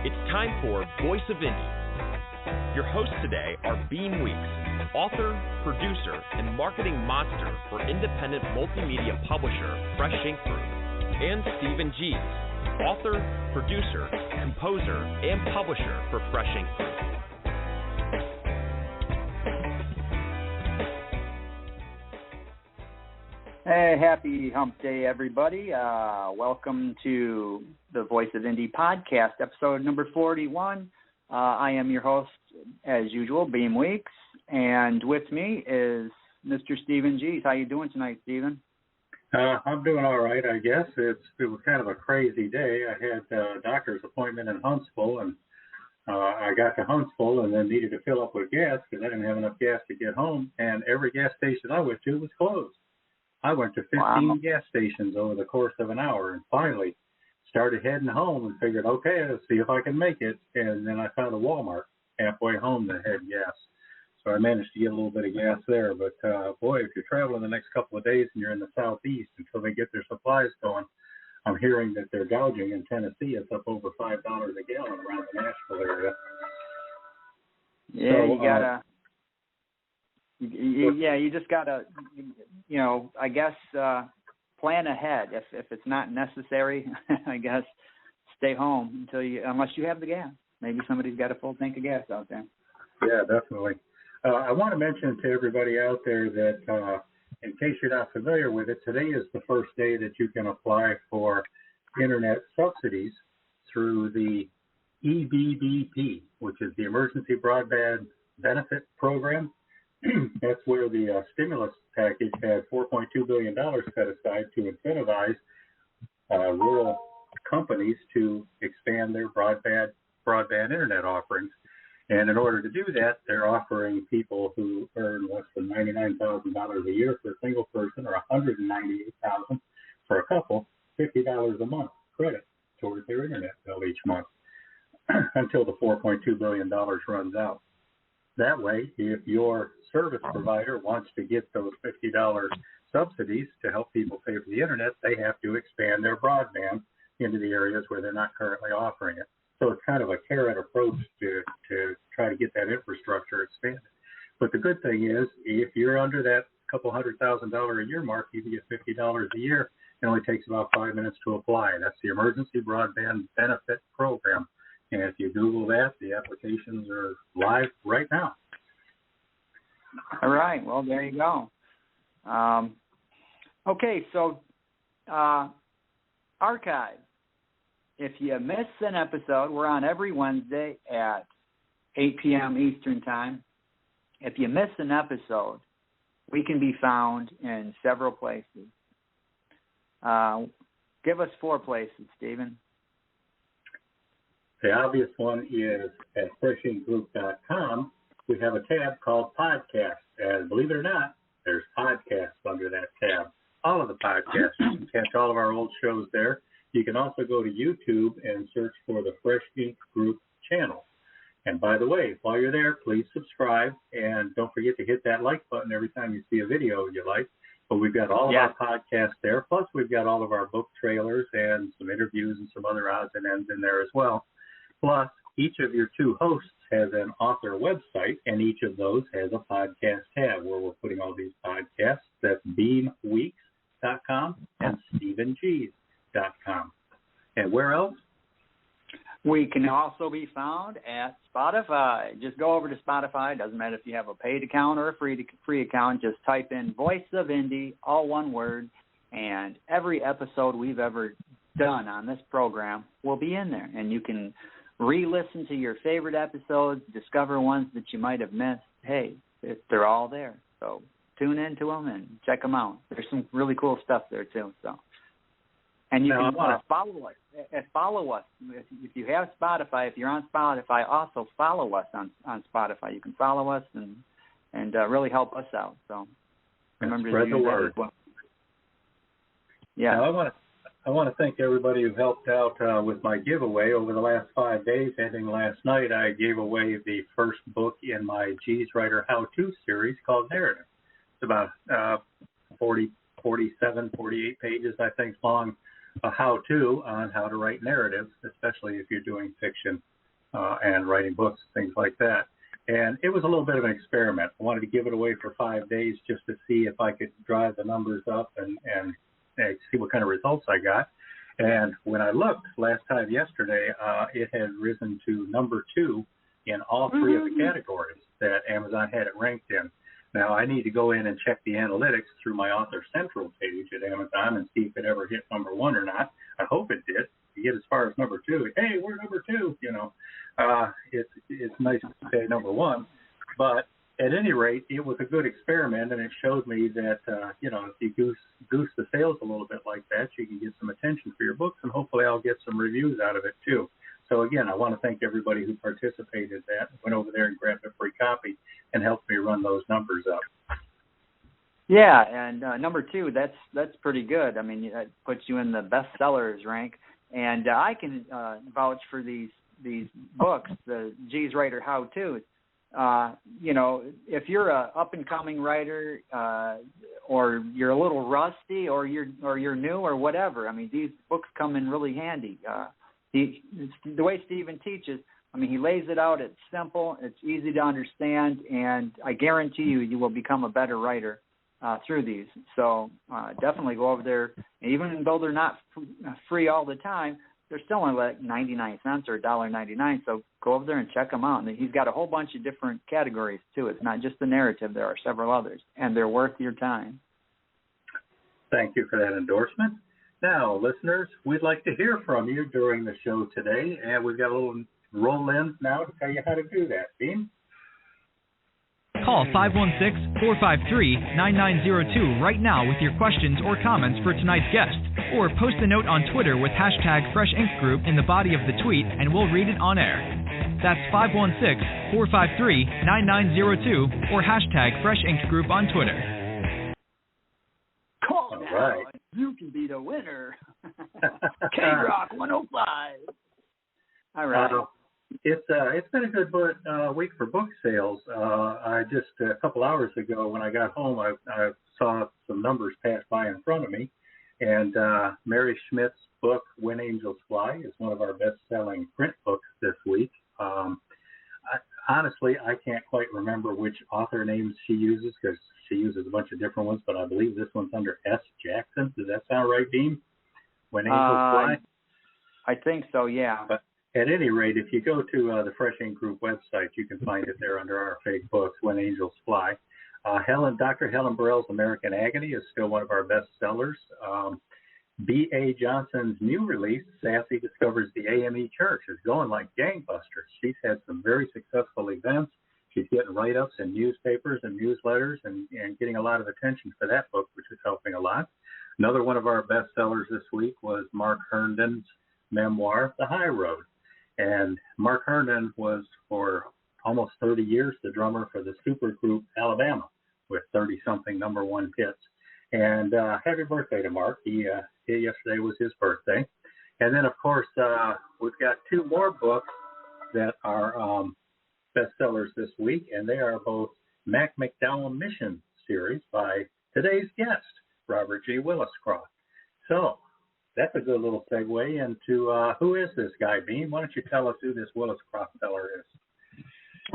It's time for Voice of Indie. Your hosts today are Beem Weeks, author, producer, and marketing monster for independent multimedia publisher Fresh Ink Group, and Stephen Gies, author, producer, composer, and publisher for Fresh Ink Group. Hey, happy hump day, everybody. Welcome to the Voice of Indie podcast, episode number 41. I am your host, as usual, Beem Weeks, and with me is Mr. Stephen Gies. How you doing tonight, Stephen? I'm doing all right, I guess. It was kind of a crazy day. I had a doctor's appointment in Huntsville, and I got to Huntsville and then needed to fill up with gas because I didn't have enough gas to get home, and every gas station I went to was closed. I went to 15 gas stations over the course of an hour and finally started heading home and figured, okay, let's see if I can make it. And then I found a Walmart halfway home that had gas. So I managed to get a little bit of gas there. But, boy, if you're traveling the next couple of days and you're in the southeast until they get their supplies going, I'm hearing that they're gouging in Tennessee. It's up over $5 a gallon around the Nashville area. Yeah, so, you got to... you just got to, I guess plan ahead. If it's not necessary, I guess stay home unless you have the gas. Maybe somebody's got a full tank of gas out there. Yeah, definitely. I want to mention to everybody out there that in case you're not familiar with it, today is the first day that you can apply for internet subsidies through the EBBP, which is the Emergency Broadband Benefit Program. That's where the stimulus package had $4.2 billion set aside to incentivize rural companies to expand their broadband internet offerings. And in order to do that, they're offering people who earn less than $99,000 a year for a single person or $198,000 for a couple, $50 a month credit towards their internet bill each month until the $4.2 billion runs out. That way, if your service provider wants to get those $50 subsidies to help people pay for the internet, they have to expand their broadband into the areas where they're not currently offering it. So it's kind of a carrot approach to try to get that infrastructure expanded. But the good thing is, if you're under that couple $100,000 a year mark, you can get $50 a year. It only takes about 5 minutes to apply. That's the Emergency Broadband Benefit Program. And if you Google that, the applications are live right now. All right. Well, there you go. Okay, so archive. If you miss an episode, we're on every Wednesday at 8 p.m. Eastern Time. If you miss an episode, we can be found in several places. Give us 4 places, Stephen. The obvious one is at freshinkgroup.com. We have a tab called Podcasts. And believe it or not, there's podcasts under that tab. All of the podcasts. You can catch all of our old shows there. You can also go to YouTube and search for the Fresh Ink Group channel. And by the way, while you're there, please subscribe. And don't forget to hit that like button every time you see a video you like. But we've got all of our podcasts there. Plus, we've got all of our book trailers and some interviews and some other odds and ends in there as well. Plus, each of your 2 hosts has an author website, and each of those has a podcast tab where we're putting all these podcasts. That's beamweeks.com and stephengies.com. And where else? We can also be found at Spotify. Just go over to Spotify. It doesn't matter if you have a paid account or a free account. Just type in Voice of Indie, all one word, and every episode we've ever done on this program will be in there. And you can re-listen to your favorite episodes, discover ones that you might have missed. Hey, they're all there. So tune into them and check them out. There's some really cool stuff there, too. So, and you can follow us. If you have Spotify, if you're on Spotify, also follow us on Spotify. You can follow us and really help us out. So remember to do that as well. Yeah. Now, I want to thank everybody who helped out with my giveaway over the last 5 days. Ending last night, I gave away the first book in my Gies Writer How-To series called Narrative. It's about 48 pages, I think, long, a how-to on how to write narratives, especially if you're doing fiction and writing books, things like that. And it was a little bit of an experiment. I wanted to give it away for 5 days just to see if I could drive the numbers up and see what kind of results I got. And when I looked last time yesterday, it had risen to number 2 in all 3 of the categories that Amazon had it ranked in. Now, I need to go in and check the analytics through my Author Central page at Amazon and see if it ever hit number 1 or not. I hope it did. You get as far as number 2, hey, we're number 2, you know. It's nice to say number 1. But at any rate, it was a good experiment, and it showed me that, if you goose the sales a little bit like that, you can get some attention for your books, and hopefully I'll get some reviews out of it, too. So, again, I want to thank everybody who participated in that, went over there and grabbed a free copy and helped me run those numbers up. Yeah, and number 2, that's pretty good. I mean, it puts you in the bestsellers rank. And I can vouch for these books, the G's Writer How-Tos. If you're a up-and-coming writer or you're a little rusty or you're new or whatever, I mean, these books come in really handy. The way Stephen teaches, I mean, he lays it out. It's simple. It's easy to understand. And I guarantee you will become a better writer through these. So definitely go over there. Even though they're not free all the time, they're still only like 99 cents or $1.99. So go over there and check them out. And he's got a whole bunch of different categories, too. It's not just the narrative. There are several others, and they're worth your time. Thank you for that endorsement. Now, listeners, we'd like to hear from you during the show today, and we've got a little roll-in now to tell you how to do that. Beem? Call 516-453-9902 right now with your questions or comments for tonight's guest, or post a note on Twitter with hashtag Fresh Ink Group in the body of the tweet, and we'll read it on air. That's 516-453-9902 or hashtag Fresh Ink Group on Twitter. Call now. Right. You can be the winner. K-Rock 105. All right. It's been a good week for book sales. I just a couple hours ago when I got home, I saw some numbers pass by in front of me, and Mary Schmidt's book "When Angels Fly" is one of our best-selling print books this week. Honestly, I can't quite remember which author names she uses because she uses a bunch of different ones, but I believe this one's under S. Jackson. Does that sound right, Beem? When Angels Fly? I think so, yeah. But at any rate, if you go to the Fresh Ink Group website, you can find it there under our fake books, When Angels Fly. Dr. Helen Burrell's American Agony is still one of our best sellers. B.A. Johnson's new release, Sassy Discovers the AME Church, is going like gangbusters. She's had some very successful events. She's getting write-ups in newspapers and newsletters and getting a lot of attention for that book, which is helping a lot. Another one of our best sellers this week was Mark Herndon's memoir, The High Road. And Mark Herndon was for almost 30 years the drummer for the supergroup Alabama with 30-something number 1 hits. And happy birthday to Mark. Yesterday was his birthday. And then, of course, we've got 2 more books that are bestsellers this week, and they are both Mac McDowell Mission series by today's guest, Robert G. Williscroft. So that's a good little segue into who is this guy, Beem? Why don't you tell us who this Williscroft feller is?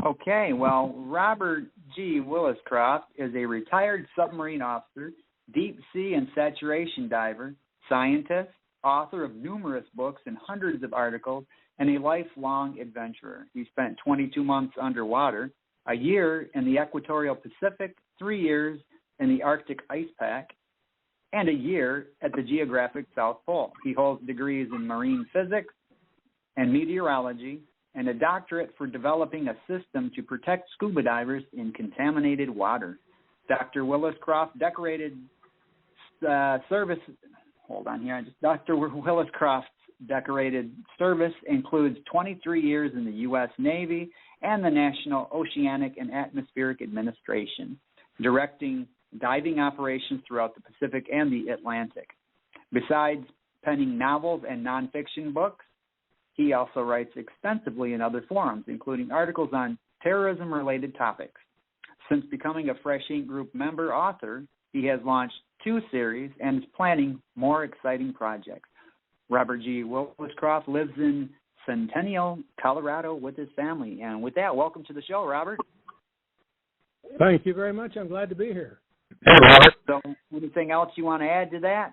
Okay, well, Robert G. Williscroft is a retired submarine officer, deep sea and saturation diver, scientist, author of numerous books and hundreds of articles, and a lifelong adventurer. He spent 22 months underwater, a year in the equatorial Pacific, 3 years in the Arctic ice pack, and a year at the geographic South Pole. He holds degrees in marine physics and meteorology and a doctorate for developing a system to protect scuba divers in contaminated water. Dr. Williscroft's decorated service includes 23 years in the U.S. Navy and the National Oceanic and Atmospheric Administration, directing diving operations throughout the Pacific and the Atlantic. Besides penning novels and nonfiction books, he also writes extensively in other forums, including articles on terrorism-related topics. Since becoming a Fresh Ink Group member author, he has launched 2 series and is planning more exciting projects. Robert G. Williscroft lives in Centennial, Colorado with his family. And with that, welcome to the show, Robert. Thank you very much. I'm glad to be here. Hey, Robert. So anything else you want to add to that?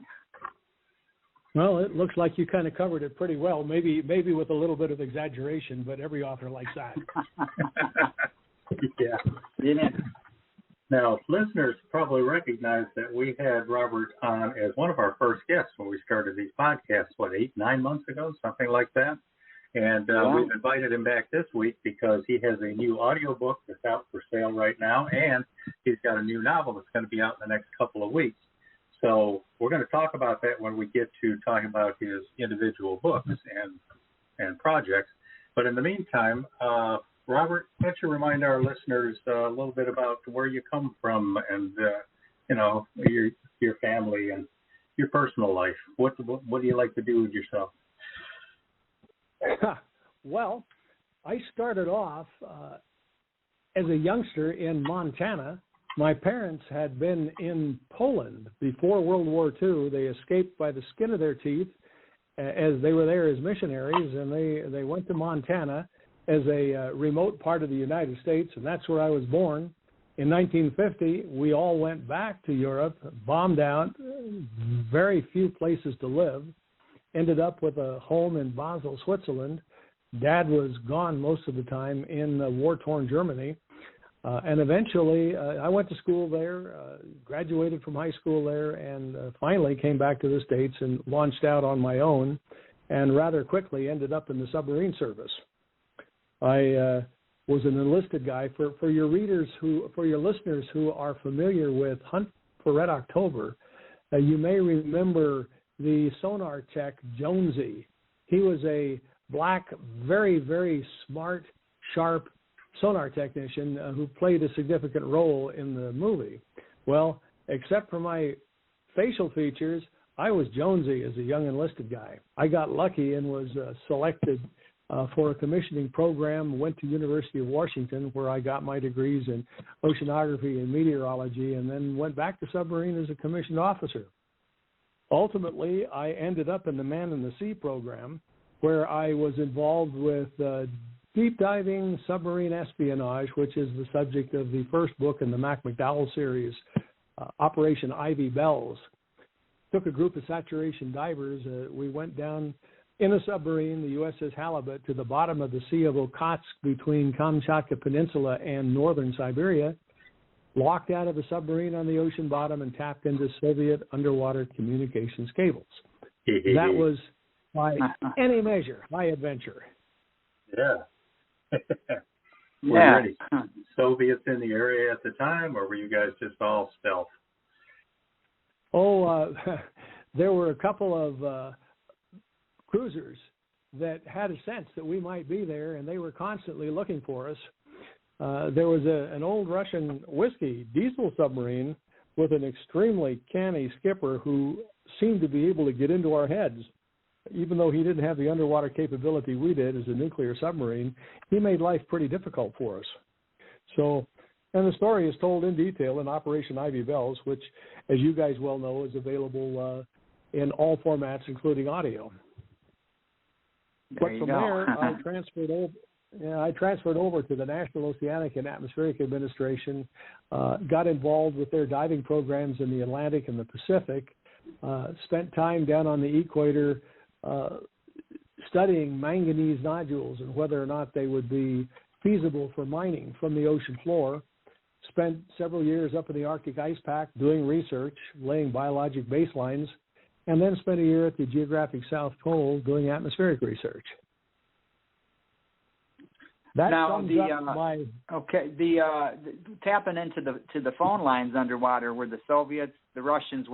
Well, it looks like you kind of covered it pretty well, maybe with a little bit of exaggeration, but every author likes that. Yeah. Now, listeners probably recognize that we had Robert on as one of our first guests when we started these podcasts, 8-9 months ago, something like that. And we've invited him back this week because he has a new audiobook that's out for sale right now, and he's got a new novel that's going to be out in the next couple of weeks. So we're going to talk about that when we get to talking about his individual books and projects. But in the meantime, Robert, why don't you remind our listeners a little bit about where you come from and, your family and your personal life. What do you like to do with yourself? Well, I started off as a youngster in Montana. My parents had been in Poland before World War II. They escaped by the skin of their teeth as they were there as missionaries, and they went to Montana as a remote part of the United States, and that's where I was born. In 1950, we all went back to Europe, bombed out, very few places to live, ended up with a home in Basel, Switzerland. Dad was gone most of the time in war-torn Germany. And eventually, I went to school there, graduated from high school there, and finally came back to the States and launched out on my own, and rather quickly ended up in the submarine service. I was an enlisted guy. For your listeners who are familiar with Hunt for Red October, you may remember the sonar tech Jonesy. He was a black, very, very smart, sharp sonar technician who played a significant role in the movie. Well, except for my facial features, I was Jonesy as a young enlisted guy. I got lucky and was selected for a commissioning program, went to University of Washington where I got my degrees in oceanography and meteorology, and then went back to submarine as a commissioned officer. Ultimately, I ended up in the Man in the Sea program, where I was involved with deep diving submarine espionage, which is the subject of the first book in the Mac McDowell series, Operation Ivy Bells. Took a group of saturation divers. We went down in a submarine, the USS Halibut, to the bottom of the Sea of Okhotsk between Kamchatka Peninsula and northern Siberia, locked out of the submarine on the ocean bottom and tapped into Soviet underwater communications cables. That was, by any measure, my adventure. Yeah. Were there any Soviets in the area at the time, or were you guys just all stealth? There were a couple of cruisers that had a sense that we might be there, and they were constantly looking for us. There was an old Russian whiskey diesel submarine with an extremely canny skipper who seemed to be able to get into our heads. Even though he didn't have the underwater capability we did as a nuclear submarine, he made life pretty difficult for us. So, and the story is told in detail in Operation Ivy Bells, which, as you guys well know, is available in all formats, including audio. But from there, I transferred over to the National Oceanic and Atmospheric Administration, got involved with their diving programs in the Atlantic and the Pacific, spent time down on the equator studying manganese nodules and whether or not they would be feasible for mining from the ocean floor, spent several years up in the Arctic ice pack doing research, laying biologic baselines, and then spent a year at the Geographic South Pole doing atmospheric research. That sums up my... Okay, tapping into the phone lines underwater, were the Soviets, the Russians,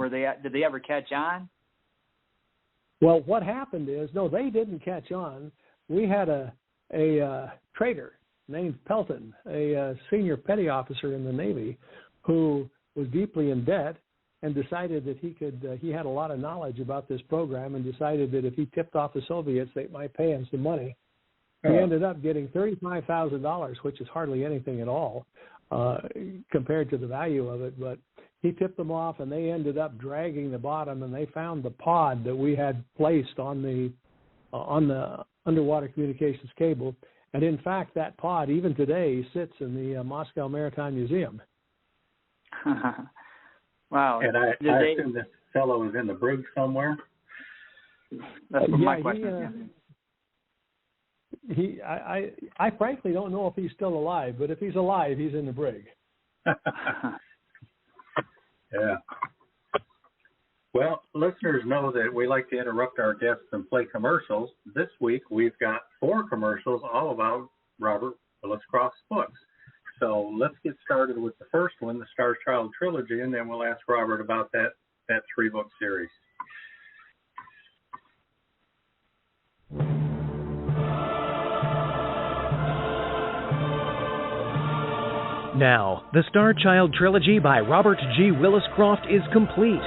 did they ever catch on? Well, what happened is, no, they didn't catch on. We had a trader named Pelton, a senior petty officer in the Navy, who was deeply in debt and decided that he had a lot of knowledge about this program, and decided that if he tipped off the Soviets, they might pay him some money. He ended up getting $35,000, which is hardly anything at all compared to the value of it. But he tipped them off, and they ended up dragging the bottom, and they found the pod that we had placed on the underwater communications cable. And in fact, that pod, even today, sits in the Moscow Maritime Museum. Wow. And I assume this fellow is in the brig somewhere? That's what my question is. I frankly don't know if he's still alive, but if he's alive, he's in the brig. Yeah. Well, listeners know that we like to interrupt our guests and play commercials. This week, we've got 4 commercials all about Robert Williscroft's books. So let's get started with the first one, the Star Child Trilogy, and then we'll ask Robert about that 3-book series. Now, the Star Child Trilogy by Robert G. Williscroft is complete.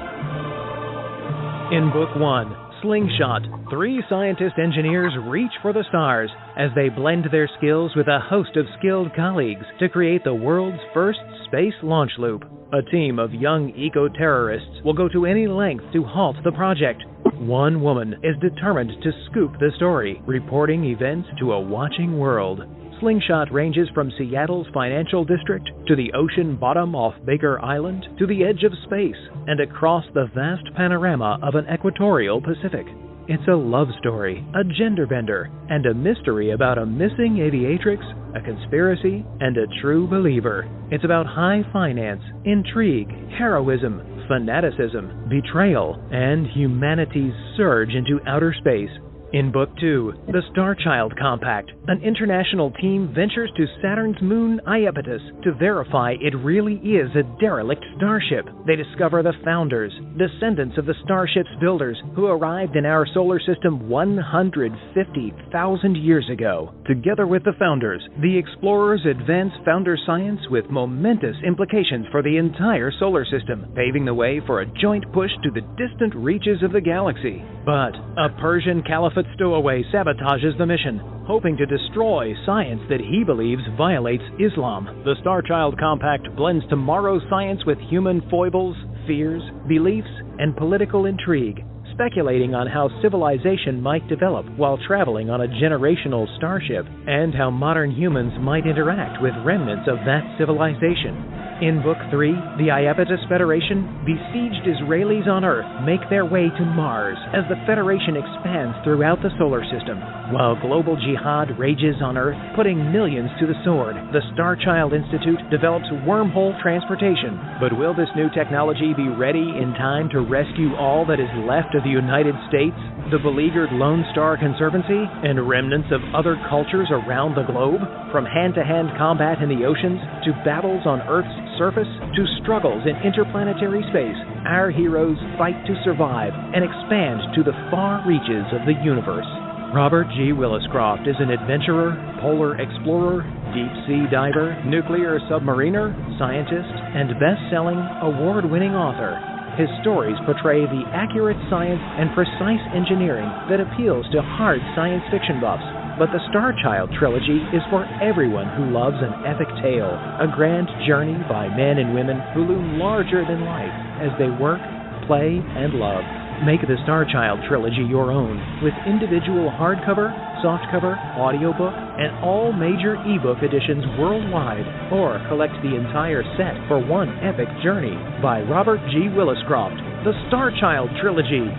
In Book 1, Slingshot, 3 scientist-engineers reach for the stars as they blend their skills with a host of skilled colleagues to create the world's first space launch loop. A team of young eco-terrorists will go to any length to halt the project. One woman is determined to scoop the story, reporting events to a watching world. Slingshot ranges from Seattle's financial district to the ocean bottom off Baker Island to the edge of space and across the vast panorama of an equatorial Pacific. It's a love story, a gender bender, and a mystery about a missing aviatrix, a conspiracy, and a true believer. It's about high finance, intrigue, heroism, fanaticism, betrayal, and humanity's surge into outer space. In Book 2, The Star Child Compact, an international team ventures to Saturn's moon Iapetus to verify it really is a derelict starship. They discover the founders, descendants of the starship's builders, who arrived in our solar system 150,000 years ago. Together with the founders, the explorers advance founder science with momentous implications for the entire solar system, paving the way for a joint push to the distant reaches of the galaxy. But a Persian caliphate stowaway sabotages the mission, hoping to destroy science that he believes violates Islam. The Star Child Compact blends tomorrow's science with human foibles, fears, beliefs, and political intrigue, speculating on how civilization might develop while traveling on a generational starship, and how modern humans might interact with remnants of that civilization. In Book 3, the Iapetus Federation, besieged Israelis on Earth make their way to Mars as the Federation expands throughout the solar system. While global jihad rages on Earth, putting millions to the sword, the Star Child Institute develops wormhole transportation. But will this new technology be ready in time to rescue all that is left of the United States, the beleaguered Lone Star Conservancy, and remnants of other cultures around the globe? From hand-to-hand combat in the oceans to battles on Earth's surface to struggles in interplanetary space, our heroes fight to survive and expand to the far reaches of the universe. Robert G. Williscroft is an adventurer, polar explorer, deep-sea diver, nuclear submariner, scientist, and best-selling, award-winning author. His stories portray the accurate science and precise engineering that appeals to hard science fiction buffs. But the Star Child Trilogy is for everyone who loves an epic tale, a grand journey by men and women who loom larger than life as they work, play, and love. Make the Star Child Trilogy your own with individual hardcover, softcover, audiobook, and all major ebook editions worldwide, or collect the entire set for one epic journey by Robert G. Williscroft, The Star Child Trilogy.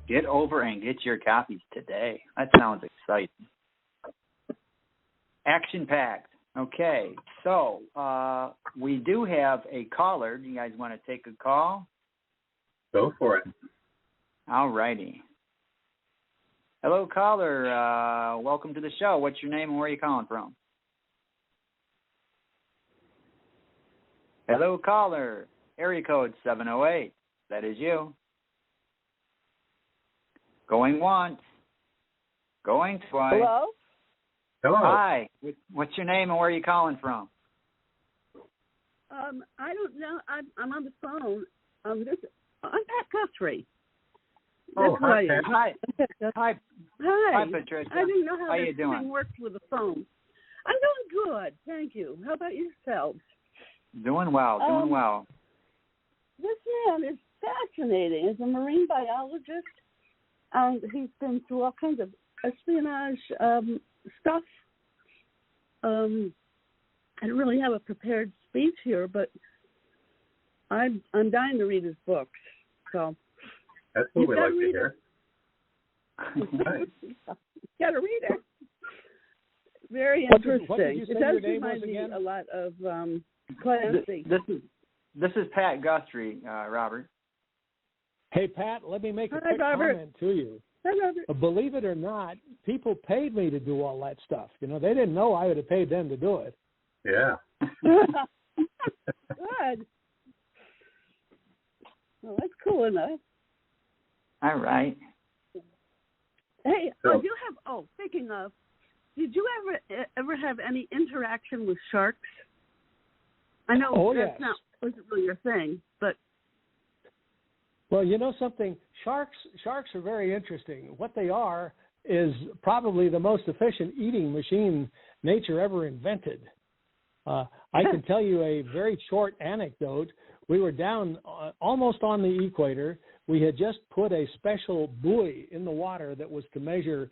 Get over and get your copies today. That sounds exciting. Action-packed. Okay, so we do have a caller. Do you guys want to take a call? Go for it. All righty. Hello, caller. Welcome to the show. What's your name and where are you calling from? Hello, caller. Area code 708. That is you. Going once. Going twice. Hello? Hello. Hi. What's your name and where are you calling from? I don't know. I'm on the phone. I'm Pat Guthrie. Oh, hi, Pat. Hi. Hi. Hi, Patricia. I didn't know how you this doing? thing works with the phone. I'm doing good, thank you. How about yourselves? Doing well. Doing well. This man is fascinating. As a marine biologist, he's been through all kinds of espionage stuff. I don't really have a prepared speech here, but I'm dying to read his books. So that's what we like to hear. You got to read it. Very interesting. What did you say it does your name remind was me again? a lot of Clancy. This is Pat Gustry, Robert. Hey, Pat, let me make a Hi, quick Robert. comment to you. Hi, Robert. Believe it or not, people paid me to do all that stuff. You know, they didn't know I would have paid them to do it. Yeah. Good. Well, that's cool enough. All right. Hey, So- speaking of, did you ever have any interaction with sharks? I know wasn't really your thing, but well, you know something? Sharks are very interesting. What they are is probably the most efficient eating machine nature ever invented. I can tell you a very short anecdote. We were down almost on the equator. We had just put a special buoy in the water that was to measure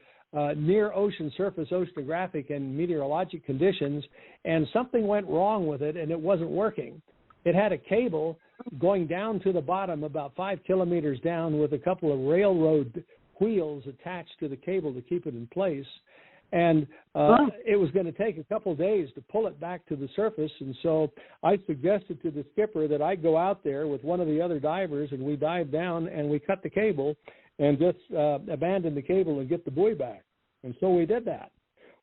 near ocean surface oceanographic and meteorologic conditions, and something went wrong with it, and it wasn't working. It had a cable going down to the bottom about 5 kilometers down with a couple of railroad wheels attached to the cable to keep it in place. And it was going to take a couple of days to pull it back to the surface. And so I suggested to the skipper that I go out there with one of the other divers, and we dive down and we cut the cable and just abandon the cable and get the buoy back. And so we did that.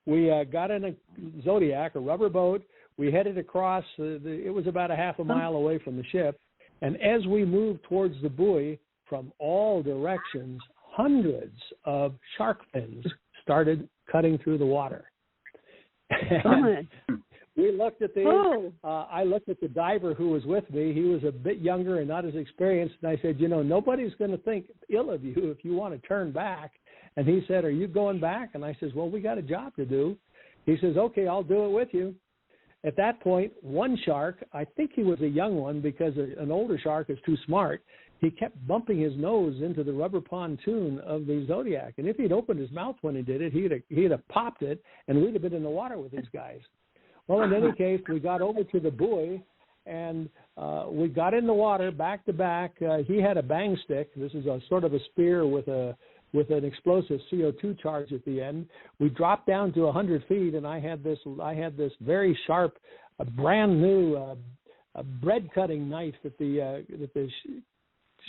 We got in a Zodiac, a rubber boat. We headed across. It was about a half a mile away from the ship. And as we moved towards the buoy, from all directions, hundreds of shark fins started cutting through the water. We looked at these. I looked at the diver who was with me. He was a bit younger and not as experienced. And I said, you know, nobody's going to think ill of you if you want to turn back. And he said, are you going back? And I says, well, we got a job to do. He says, okay, I'll do it with you. At that point, one shark, I think he was a young one because an older shark is too smart, he kept bumping his nose into the rubber pontoon of the Zodiac. And if he'd opened his mouth when he did it, he'd have popped it, and we'd have been in the water with these guys. Well, in any case, we got over to the buoy, and we got in the water back to back. He had a bang stick. This is a sort of a spear with an explosive CO2 charge at the end. We dropped down to 100 feet, and I had this very sharp, brand new bread cutting knife that the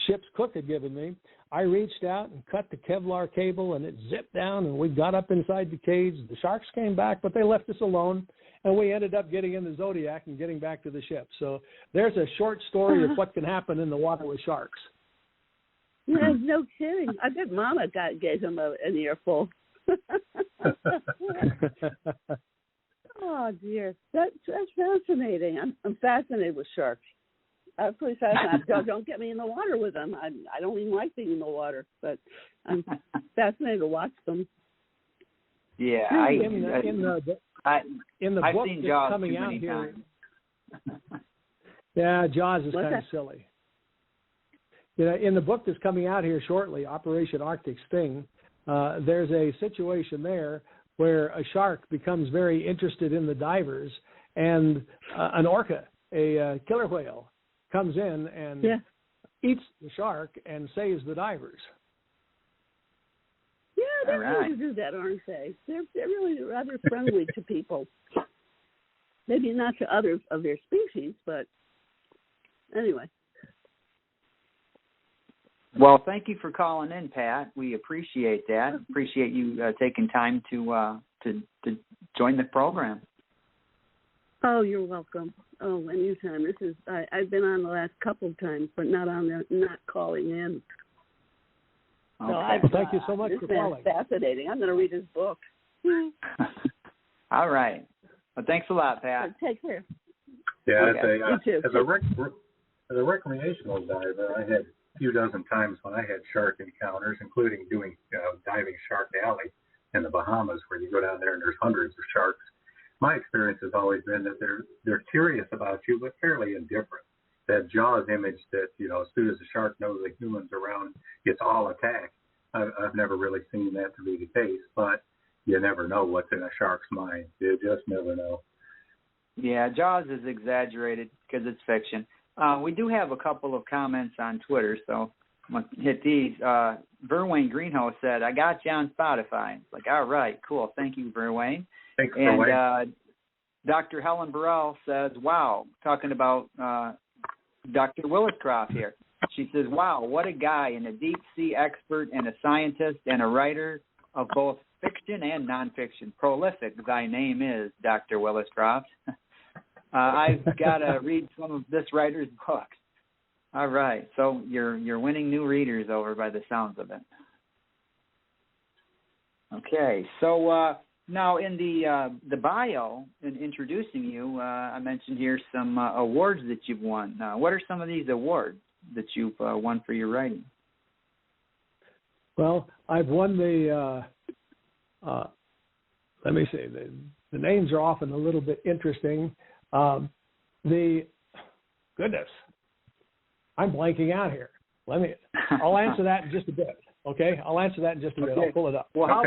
ship's cook had given me. I reached out and cut the Kevlar cable, and it zipped down, and we got up inside the cage. The sharks came back, but they left us alone, and we ended up getting in the Zodiac and getting back to the ship. So there's a short story of what can happen in the water with sharks. Yeah, no kidding. I bet Mama gave him an earful. Oh dear, that's fascinating. I'm fascinated with sharks. Absolutely fascinated. Don't get me in the water with them. I don't even like being in the water, but I'm fascinated to watch them. Yeah, in the I've book seen that's Jaws coming too out many here. times. Yeah, Jaws is What's kind of that? silly. You know, in the book that's coming out here shortly, Operation Arctic Sting, there's a situation there where a shark becomes very interested in the divers, and an orca, a killer whale, comes in and eats the shark and saves the divers. Yeah, they're All right. going to do that, aren't they? They're really rather friendly to people. Maybe not to others of their species, but anyway. Well, thank you for calling in, Pat. We appreciate that. Appreciate you taking time to join the program. Oh, you're welcome. Oh, anytime. I've been on the last couple of times, but not calling in. Okay. So Thank you so much for calling. Fascinating. I'm going to read his book. All right. Well, thanks a lot, Pat. Take care. Yeah, Okay. as a recreational diver, I had a few dozen times when I had shark encounters, including doing diving Shark Alley in the Bahamas, where you go down there and there's hundreds of sharks. My experience has always been that they're curious about you, but fairly indifferent. that Jaws image that, as soon as the shark knows the human's around, it's all attack. I've never really seen that to be the case, but you never know what's in a shark's mind. You just never know. Yeah, Jaws is exaggerated because it's fiction. We do have a couple of comments on Twitter, so I'm going to hit these. Verwayne Greenhouse said, I got you on Spotify. It's like, all right, cool. Thank you, Verwayne. Thanks, Verwayne. And Dr. Helen Burrell says, wow, talking about Dr. Williscroft here. She says, wow, what a guy, and a deep sea expert and a scientist and a writer of both fiction and nonfiction. Prolific thy name is, Dr. Williscroft. I've got to read some of this writer's books. All right, so you're winning new readers over by the sounds of it. Okay, so now in the bio, in introducing you, I mentioned here some awards that you've won. What are some of these awards that you've won for your writing? Well, I've won the, let me see, the names are often a little bit interesting. Goodness, I'm blanking out here. I'll answer that in just a bit. Okay, I'll answer that in just a bit. I'll pull it up. Well, how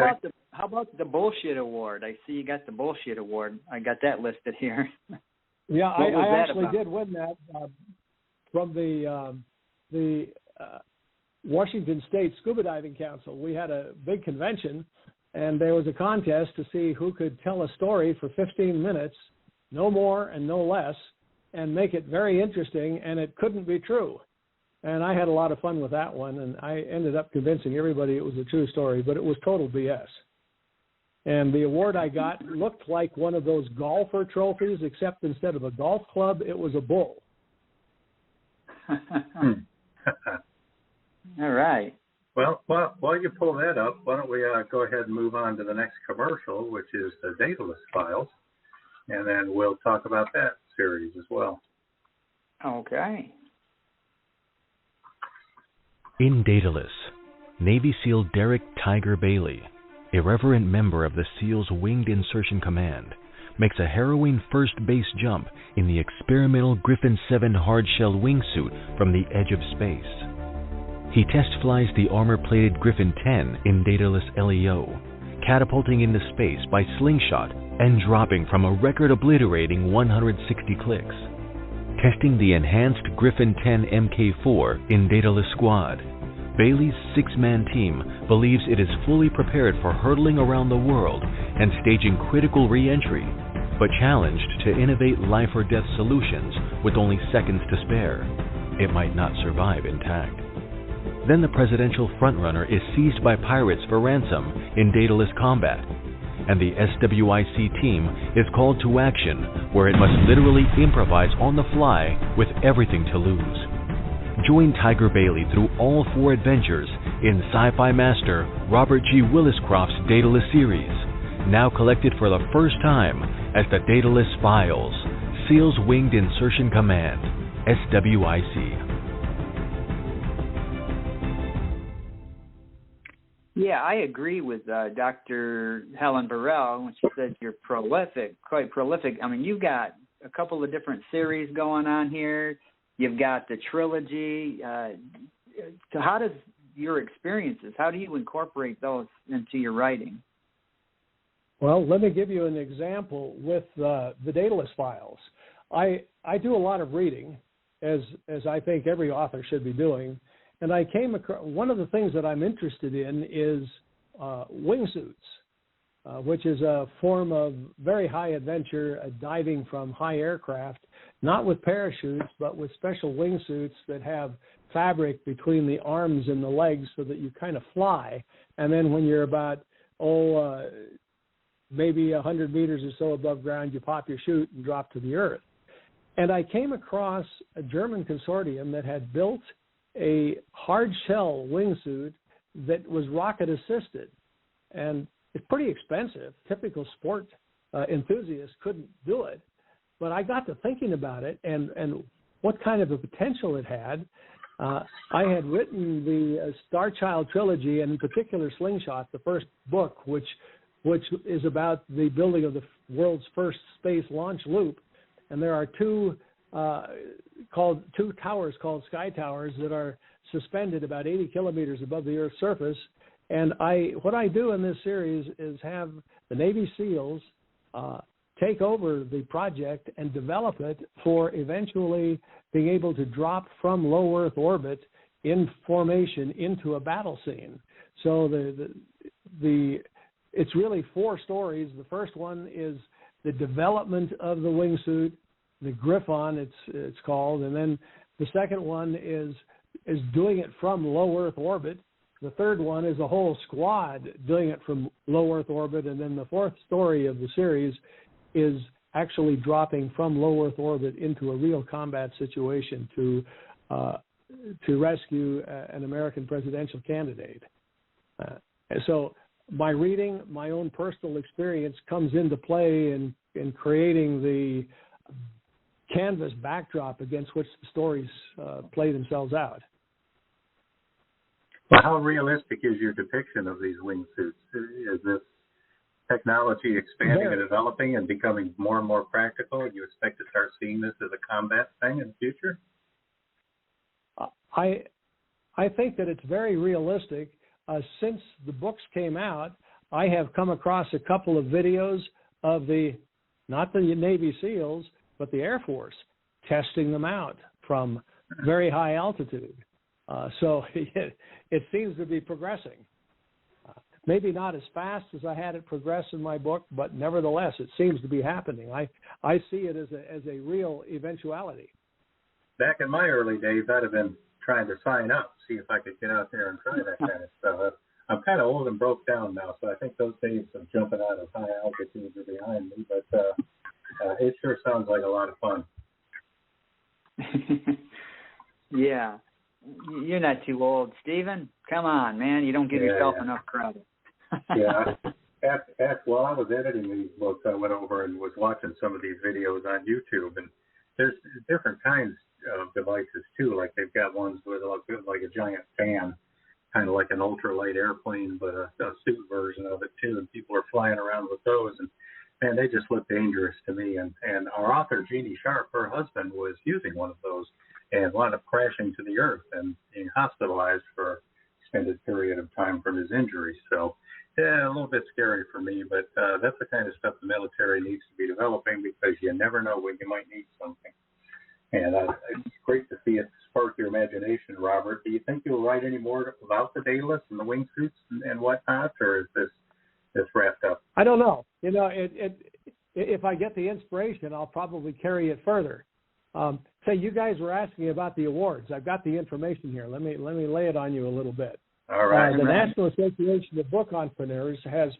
about the bullshit award? I see you got the bullshit award. I got that listed here. Yeah, I actually did win that from the Washington State Scuba Diving Council. We had a big convention, and there was a contest to see who could tell a story for 15 minutes, no more and no less, and make it very interesting, and it couldn't be true. And I had a lot of fun with that one, and I ended up convincing everybody it was a true story, but it was total BS. And the award I got looked like one of those golfer trophies, except instead of a golf club, it was a bull. All right. Well, while you pull that up, why don't we go ahead and move on to the next commercial, which is the Daedalus Files, and then we'll talk about that series as well. Okay. In Daedalus, Navy SEAL Derek Tiger Bailey, irreverent member of the SEAL's Winged Insertion Command, makes a harrowing first base jump in the experimental Griffin 7 hard-shell wingsuit from the edge of space. He test flies the armor-plated Griffin 10 in Daedalus LEO, catapulting into space by slingshot and dropping from a record-obliterating 160 clicks. Testing the enhanced Griffin 10 MK4 in Daedalus Squad, Bailey's 6-man team believes it is fully prepared for hurtling around the world and staging critical re-entry, but challenged to innovate life-or-death solutions with only seconds to spare. It might not survive intact. Then the presidential frontrunner is seized by pirates for ransom in Daedalus Combat, and the SWIC team is called to action, where it must literally improvise on the fly with everything to lose. Join Tiger Bailey through all 4 adventures in sci-fi master Robert G. Williscroft's Daedalus series, now collected for the first time as the Daedalus Files, SEAL's Winged Insertion Command, SWIC. Yeah, I agree with Dr. Helen Burrell when she said you're prolific, quite prolific. I mean, you've got a couple of different series going on here. You've got the trilogy. So how does your experiences, how do you incorporate those into your writing? Well, let me give you an example with the Daedalus Files. I do a lot of reading, as I think every author should be doing. And I came across, one of the things that I'm interested in is wingsuits, which is a form of very high adventure, diving from high aircraft, not with parachutes, but with special wingsuits that have fabric between the arms and the legs so that you kind of fly. And then when you're about, maybe 100 meters or so above ground, you pop your chute and drop to the earth. And I came across a German consortium that had built a hard shell wingsuit that was rocket assisted, and it's pretty expensive. Typical sport enthusiast couldn't do it, but I got to thinking about it and what kind of a potential it had. I had written the Star Child trilogy, and in particular Slingshot, the first book, which is about the building of the world's first space launch loop, and there are 2 called two towers called sky towers that are suspended about 80 kilometers above the Earth's surface. And what I do in this series is have the Navy SEALs take over the project and develop it for eventually being able to drop from low Earth orbit in formation into a battle scene. So it's really 4 stories. The first one is the development of the wingsuit, the Griffon it's called, and then the second one is doing it from low Earth orbit. The third one is a whole squad doing it from low Earth orbit, and then the fourth story of the series is actually dropping from low Earth orbit into a real combat situation to rescue an American presidential candidate. So my reading, my own personal experience comes into play in creating the canvas backdrop against which the stories play themselves out. Well, how realistic is your depiction of these wingsuits? Is this technology expanding and developing and becoming more and more practical, and you expect to start seeing this as a combat thing in the future? I think that it's very realistic. Since the books came out, I have come across a couple of videos of not the Navy SEALs, but the Air Force testing them out from very high altitude. So it seems to be progressing. Maybe not as fast as I had it progress in my book, but nevertheless, it seems to be happening. I see it as a real eventuality. Back in my early days, I'd have been trying to sign up, see if I could get out there and try that kind of stuff. I'm kind of old and broke down now, so I think those days of jumping out of high altitudes are behind me, but it sure sounds like a lot of fun. Yeah. You're not too old, Stephen. Come on, man. You don't give yourself enough credit. Yeah. While I was editing these books, I went over and was watching some of these videos on YouTube, and there's different kinds of devices too. Like they've got ones with like a giant fan, kind of like an ultralight airplane, but a suit version of it too. And people are flying around with those, and man, they just look dangerous to me. And our author Jeannie Sharp, her husband, was using one of those and wound up crashing to the earth and being hospitalized for an extended period of time from his injuries. So, yeah, a little bit scary for me, but that's the kind of stuff the military needs to be developing, because you never know when you might need something. And it's great to see it spark your imagination, Robert. Do you think you'll write any more about the Daedalus and the wingsuits and whatnot, or is this wrapped up? I don't know. If I get the inspiration, I'll probably carry it further. Say, you guys were asking about the awards. I've got the information here. Let me lay it on you a little bit. All right. The National Association of Book Entrepreneurs have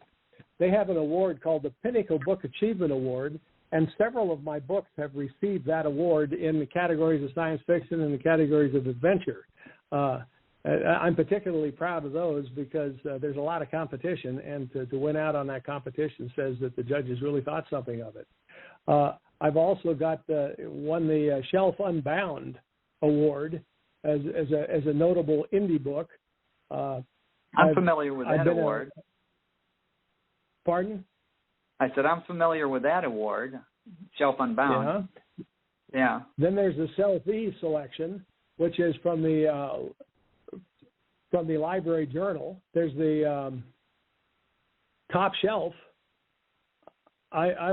an award called the Pinnacle Book Achievement Award, and several of my books have received that award in the categories of science fiction and the categories of adventure. I'm particularly proud of those because there's a lot of competition, and to win out on that competition says that the judges really thought something of it. I've also won the Shelf Unbound Award as a notable indie book. I'm familiar with that award. Pardon? I said I'm familiar with that award, Shelf Unbound. Yeah. Then there's the Selfie selection, which is from the Library Journal. There's the Top Shelf. I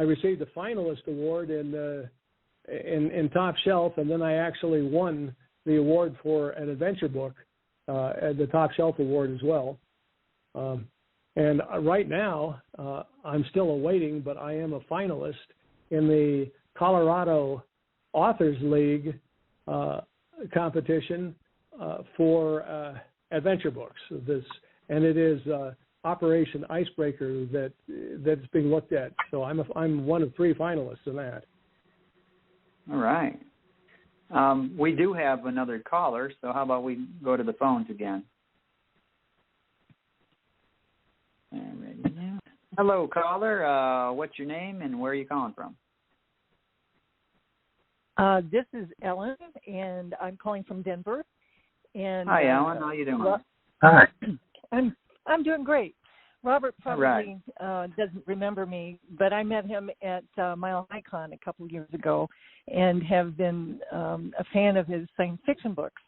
received the finalist award in Top Shelf, and then I actually won the award for an adventure book, the Top Shelf Award as well. And right now, I'm still awaiting, but I am a finalist in the Colorado Authors League competition for adventure books. And it is Operation Icebreaker that's being looked at. So I'm one of 3 finalists in that. All right. We do have another caller, so how about we go to the phones again? Hello, caller. What's your name and where are you calling from? This is Ellen, and I'm calling from Denver. And hi, Ellen. How you doing? Hi. I'm doing great. Robert probably doesn't remember me, but I met him at Mile High Con a couple of years ago and have been a fan of his science fiction books.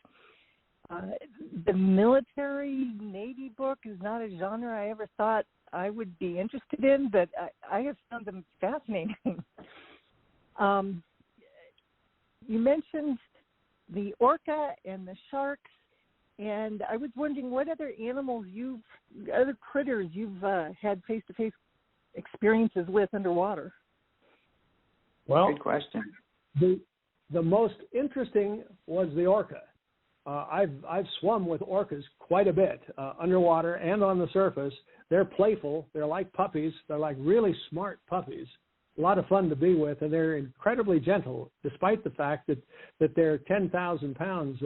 The military Navy book is not a genre I ever thought I would be interested in, but I have found them fascinating. You mentioned the orca and the sharks, and I was wondering what other critters you've had face-to-face experiences with underwater. Well, good question. The most interesting was the orca. I've swum with orcas quite a bit, underwater and on the surface. They're playful. They're like puppies. They're like really smart puppies. A lot of fun to be with, and they're incredibly gentle, despite the fact that they're 10,000 pounds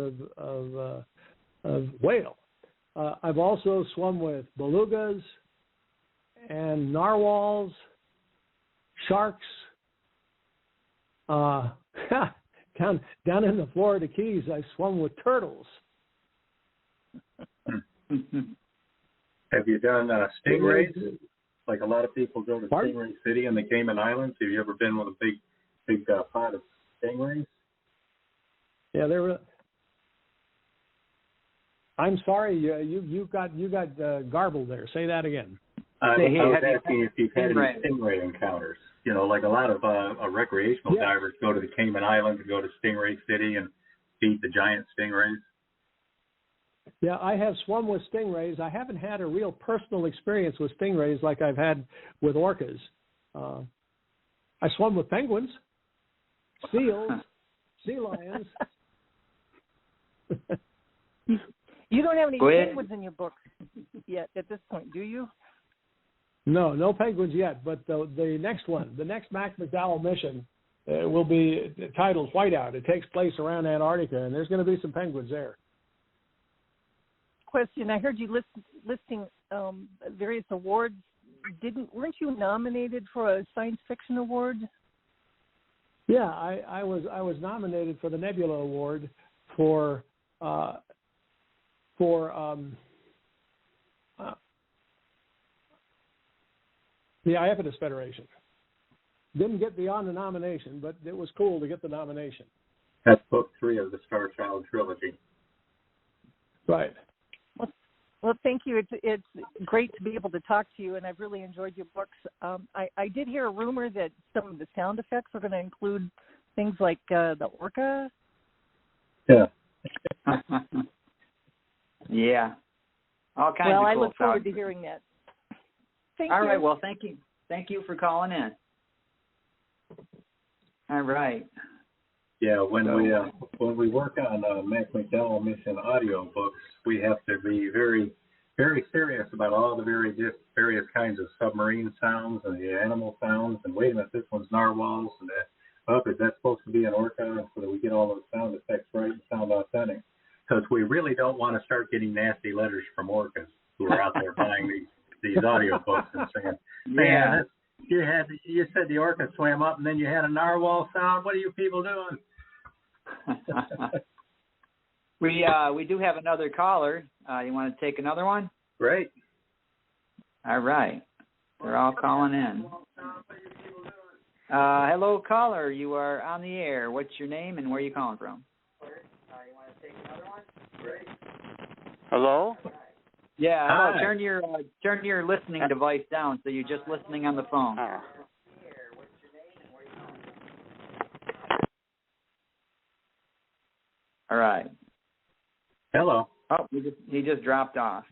of whale. I've also swum with belugas and narwhals, sharks. Down in the Florida Keys, I swum with turtles. Have you done stingrays? Like a lot of people go to Stingray City in the Cayman Islands. Have you ever been with a big pot of stingrays? Yeah, there were. I'm sorry, you got garbled there. Say that again. I was asking if you've had any stingray encounters. You know, like a lot of recreational divers go to the Cayman Islands and go to Stingray City and feed the giant stingrays. Yeah, I have swum with stingrays. I haven't had a real personal experience with stingrays like I've had with orcas. I swum with penguins, seals, sea lions. You don't have any penguins in your books yet at this point, do you? No penguins yet, but the next one, the next Mac McDowell mission will be titled Whiteout. It takes place around Antarctica, and there's going to be some penguins there. Question, I heard you listing various awards. Weren't you nominated for a science fiction award? Yeah, I was nominated for the Nebula Award for the Iapetus Federation. Didn't get beyond the nomination, but it was cool to get the nomination. That's book 3 of the Star Child trilogy. Right. Well, thank you. It's great to be able to talk to you, and I've really enjoyed your books. I did hear a rumor that some of the sound effects are going to include things like the orca. Yeah. Yeah. All kinds of cool Well, I look forward sound. to hearing that. Thank All you. right. Well, thank you. Thank you for calling in. All right. Yeah, when we work on Mac McDowell mission audio books, we have to be very, very serious about all the various kinds of submarine sounds and the animal sounds. And wait a minute, this one's narwhals, and is that supposed to be an orca? So that we get all those sound effects right and sound authentic. Because we really don't want to start getting nasty letters from orcas who are out there buying these audio books and saying, "Man, you said the orca swam up and then you had a narwhal sound. What are you people doing?" We do have another caller. You want to take another one? Great. All right. They're all calling in. Hello, caller. You are on the air. What's your name and where are you calling from? You want to take another one? Great. Hello? Yeah. Hello. Hi. Turn your listening device down so you're just listening on the phone. All right. Hello. Oh, he just dropped off.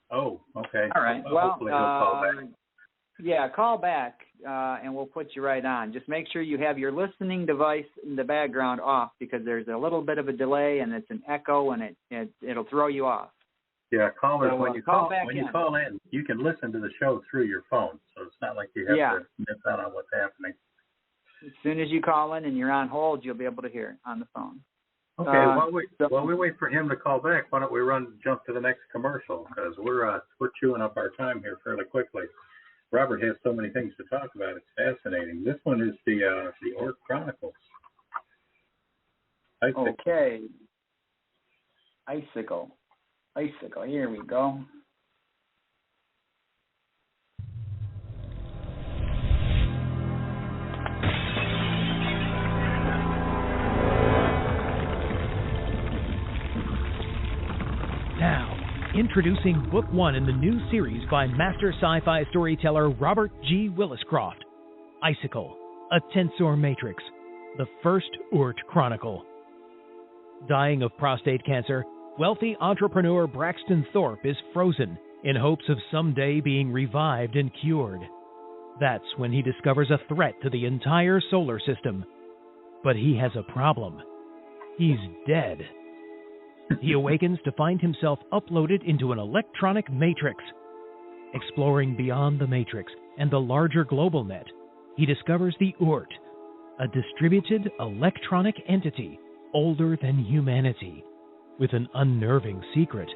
Oh, okay. All right. Hopefully he'll call back. Yeah, call back, and we'll put you right on. Just make sure you have your listening device in the background off because there's a little bit of a delay and it's an echo and it'll throw you off. Yeah, callers, So, when you call in, you can listen to the show through your phone, so it's not like you have to miss out on what's happening. As soon as you call in and you're on hold, you'll be able to hear it on the phone. Okay, while we wait for him to call back, why don't we jump to the next commercial because we're chewing up our time here fairly quickly. Robert has so many things to talk about; it's fascinating. This one is the Orc Chronicles. Okay. Icicle. Here we go. Introducing Book 1 in the new series by master sci-fi storyteller Robert G. Williscroft, Icicle, a tensor matrix, the first Oort Chronicle. Dying of prostate cancer, wealthy entrepreneur Braxton Thorpe is frozen in hopes of someday being revived and cured. That's when he discovers a threat to the entire solar system. But he has a problem. He's dead. He awakens to find himself uploaded into an electronic matrix. Exploring beyond the matrix and the larger global net, he discovers the Oort, a distributed electronic entity older than humanity, with an unnerving secret.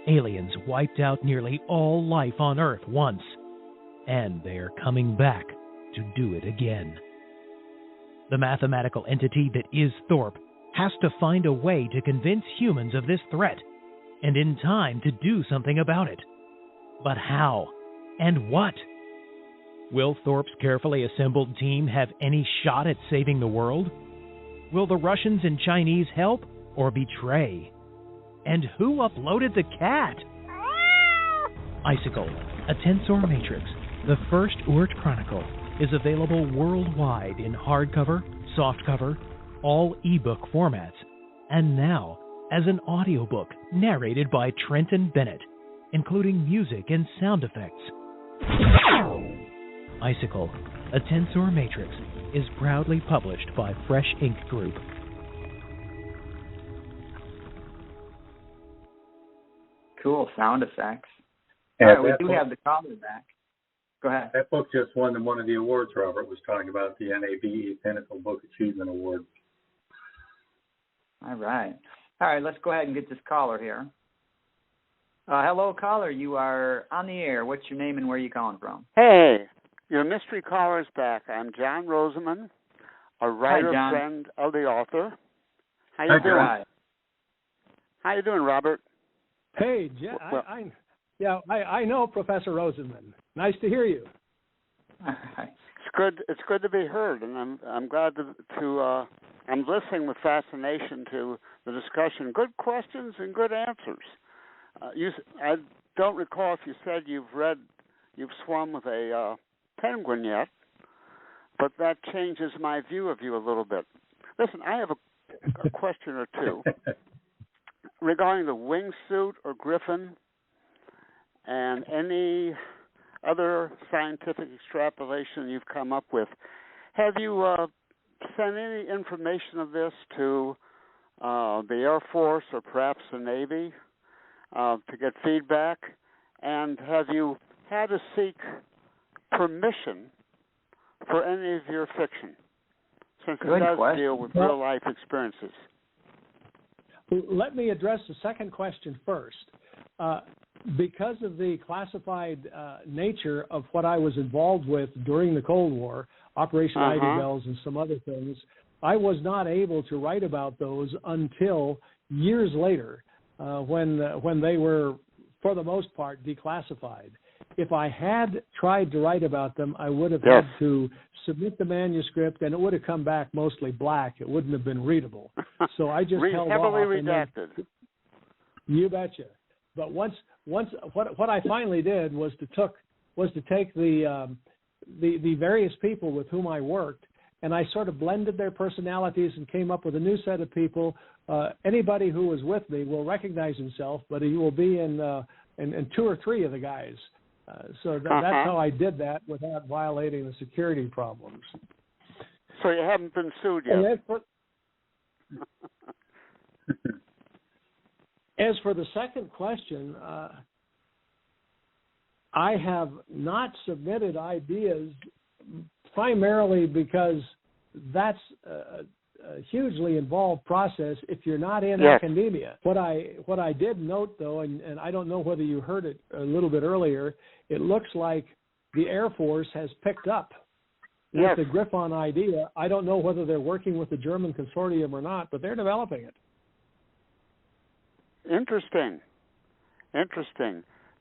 Aliens wiped out nearly all life on Earth once, and they are coming back to do it again. The mathematical entity that is Thorpe has to find a way to convince humans of this threat, and in time to do something about it. But how? And what? Will Thorpe's carefully assembled team have any shot at saving the world? Will the Russians and Chinese help or betray? And who uploaded the cat? Icicle, a tensor matrix, the first Oort Chronicle, is available worldwide in hardcover, softcover, all ebook formats, and now as an audiobook narrated by Trenton Bennett, including music and sound effects. Icicle, a tensor matrix, is proudly published by Fresh Ink Group. Cool sound effects. And All right, we do have the caller back. Go ahead. That book just won one of the awards Robert was talking about, the NABE Pinnacle Book Achievement Award. All right. All right, let's go ahead and get this caller here. Hello, caller. You are on the air. What's your name and where are you calling from? Hey, your mystery caller's back. I'm John Roseman, a writer friend of the author. How you doing? Right. How you doing, Robert? Hey, I know Professor Rosenman. Nice to hear you. All right. It's good to be heard, and I'm glad to I'm listening with fascination to the discussion. Good questions and good answers. I don't recall if you said you've swum with a penguin yet, but that changes my view of you a little bit. Listen, I have a question or two regarding the wingsuit or griffin and any other scientific extrapolation you've come up with. Have you sent any information of this to the Air Force or perhaps the Navy to get feedback? And have you had to seek permission for any of your fiction, since it does deal with real-life experiences? Let me address the second question first. Because of the classified nature of what I was involved with during the Cold War, Operation Ivy Bells and some other things, I was not able to write about those until years later when they were, for the most part, declassified. If I had tried to write about them, I would have had to submit the manuscript, and it would have come back mostly black. It wouldn't have been readable. So I just held heavily off. Redacted. You betcha. But once what I finally did was to take the various people with whom I worked, and I sort of blended their personalities and came up with a new set of people. Anybody who was with me will recognize himself, but he will be in two or three of the guys. So that's how I did that without violating the security problems. So you haven't been sued yet? As for the second question, I have not submitted ideas primarily because that's a hugely involved process if you're not in academia. What I did note, though, and I don't know whether you heard it a little bit earlier, it looks like the Air Force has picked up with the Griffon idea. I don't know whether they're working with the German consortium or not, but they're developing it. Interesting.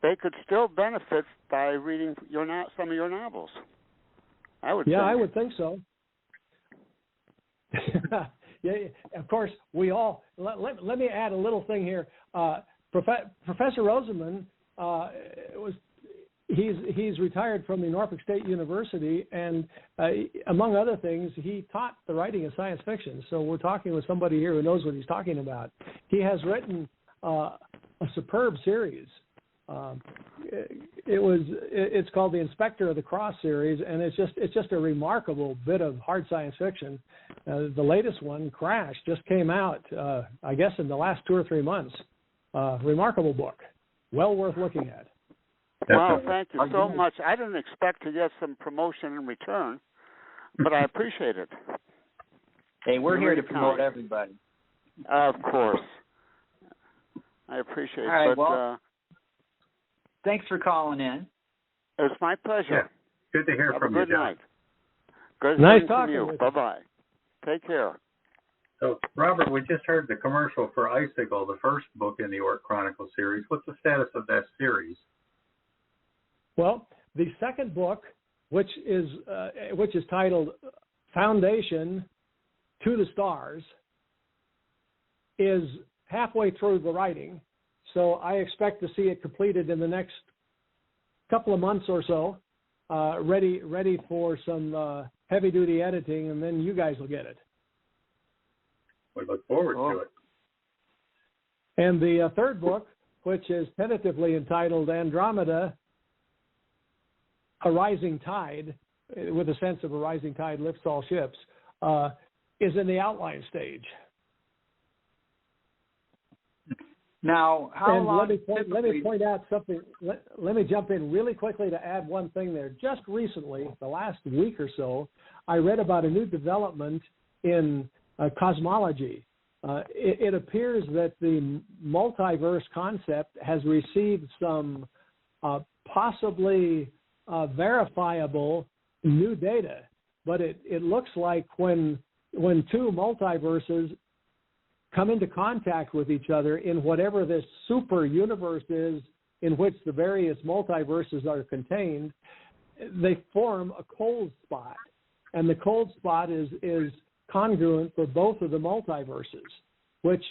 They could still benefit by reading some of your novels. I would think. I would think so. Of course, we all. Let me add a little thing here. Professor Rosenman he's retired from the Norfolk State University, and among other things, he taught the writing of science fiction. So we're talking with somebody here who knows what he's talking about. He has written a superb series. It's called the Inspector of the Cross series, and it's just a remarkable bit of hard science fiction. The latest one, Crash, just came out, I guess, in the last 2 or 3 months. Remarkable book, well worth looking at. Well, thank you so much. I didn't expect to get some promotion in return, but I appreciate it. Hey, we're here to promote everybody. Of course. I appreciate it. All right, but, well, thanks for calling in. It's my pleasure. Yeah. Good to hear from you, Good night. Good nice hearing talking from you. Bye-bye. Take care. So, Robert, we just heard the commercial for Icicle, the first book in the Orc Chronicle series. What's the status of that series? Well, the second book, which is titled Foundation to the Stars, is halfway through the writing. So I expect to see it completed in the next couple of months or so, ready for some heavy-duty editing, and then you guys will get it. We look forward to it. And the third book, which is tentatively entitled Andromeda, A Rising Tide, with a sense of a rising tide lifts all ships, is in the outline stage. Now, how long? Let me point out something. Let me jump in really quickly to add one thing there. Just recently, the last week or so, I read about a new development in cosmology. It appears that the multiverse concept has received some possibly verifiable new data, but it looks like when two multiverses come into contact with each other in whatever this super universe is in which the various multiverses are contained, they form a cold spot, and the cold spot is congruent for both of the multiverses, which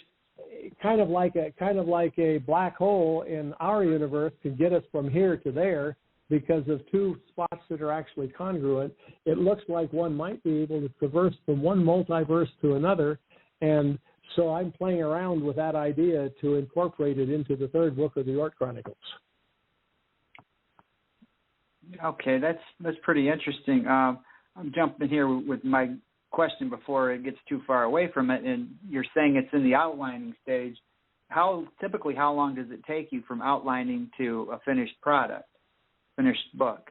kind of like a black hole in our universe can get us from here to there because of two spots that are actually congruent. It looks like one might be able to traverse from one multiverse to another, and so I'm playing around with that idea to incorporate it into the third book of the Orc Chronicles. Okay, that's pretty interesting. I'm jumping here with my question before it gets too far away from it, and you're saying it's in the outlining stage. Typically how long does it take you from outlining to a finished product, finished book?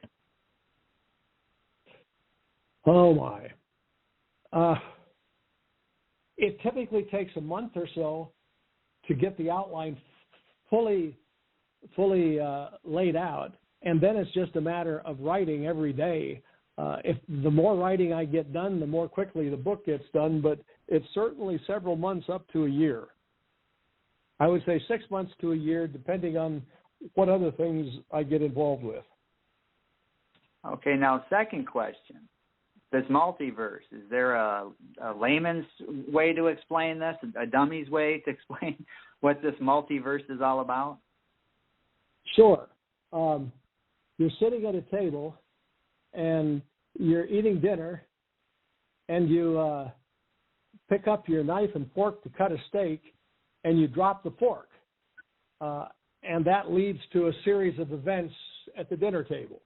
Oh my. It typically takes a month or so to get the outline fully laid out, and then it's just a matter of writing every day. If the more writing I get done, the more quickly the book gets done, but it's certainly several months up to a year. I would say 6 months to a year, depending on what other things I get involved with. Okay, now second question. This multiverse, is there a layman's way to explain this, a dummy's way to explain what this multiverse is all about? Sure. You're sitting at a table and you're eating dinner, and you pick up your knife and fork to cut a steak, and you drop the fork. And that leads to a series of events at the dinner table.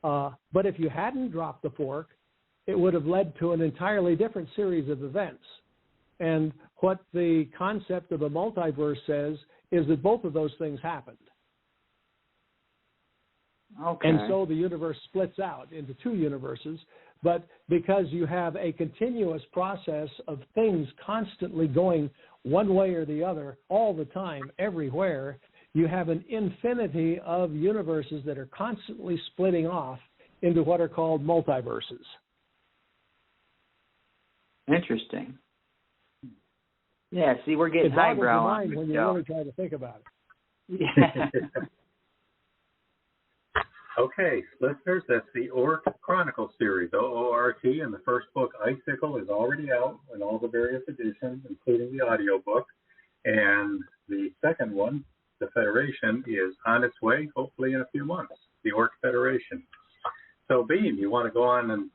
But if you hadn't dropped the fork, it would have led to an entirely different series of events. And what the concept of a multiverse says is that both of those things happened. Okay. And so the universe splits out into two universes, but because you have a continuous process of things constantly going one way or the other all the time, everywhere, you have an infinity of universes that are constantly splitting off into what are called multiverses. Interesting. Yeah, see, we're getting highbrow on when you really try to think about it. Yeah. Okay, listeners, that's the Orc Chronicle series, OORT, and the first book, Icicle, is already out in all the various editions, including the audiobook. And the second one, the Federation is on its way, hopefully in a few months, the Orc Federation. So, Beem, you want to go on and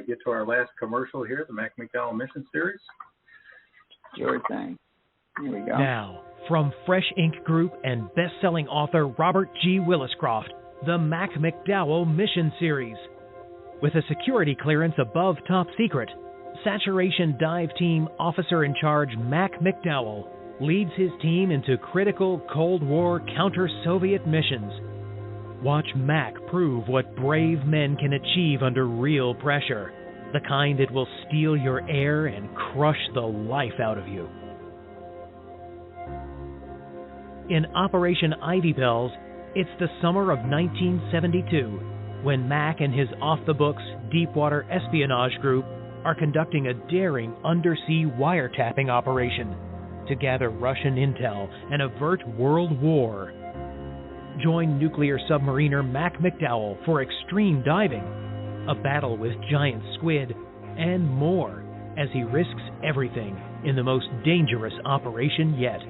get to our last commercial here, the Mac McDowell Mission Series? Sure thing. Here we go. Now, from Fresh Ink Group and best-selling author Robert G. Williscroft, the Mac McDowell Mission Series. With a security clearance above top secret, Saturation Dive Team Officer in Charge Mac McDowell leads his team into critical Cold War counter-Soviet missions. Watch Mac prove what brave men can achieve under real pressure, the kind that will steal your air and crush the life out of you. In Operation Ivy Bells, it's the summer of 1972 when Mac and his off-the-books Deepwater Espionage Group are conducting a daring undersea wiretapping operation to gather Russian intel and avert world war. Join nuclear submariner Mac McDowell for extreme diving, a battle with giant squid, and more as he risks everything in the most dangerous operation yet.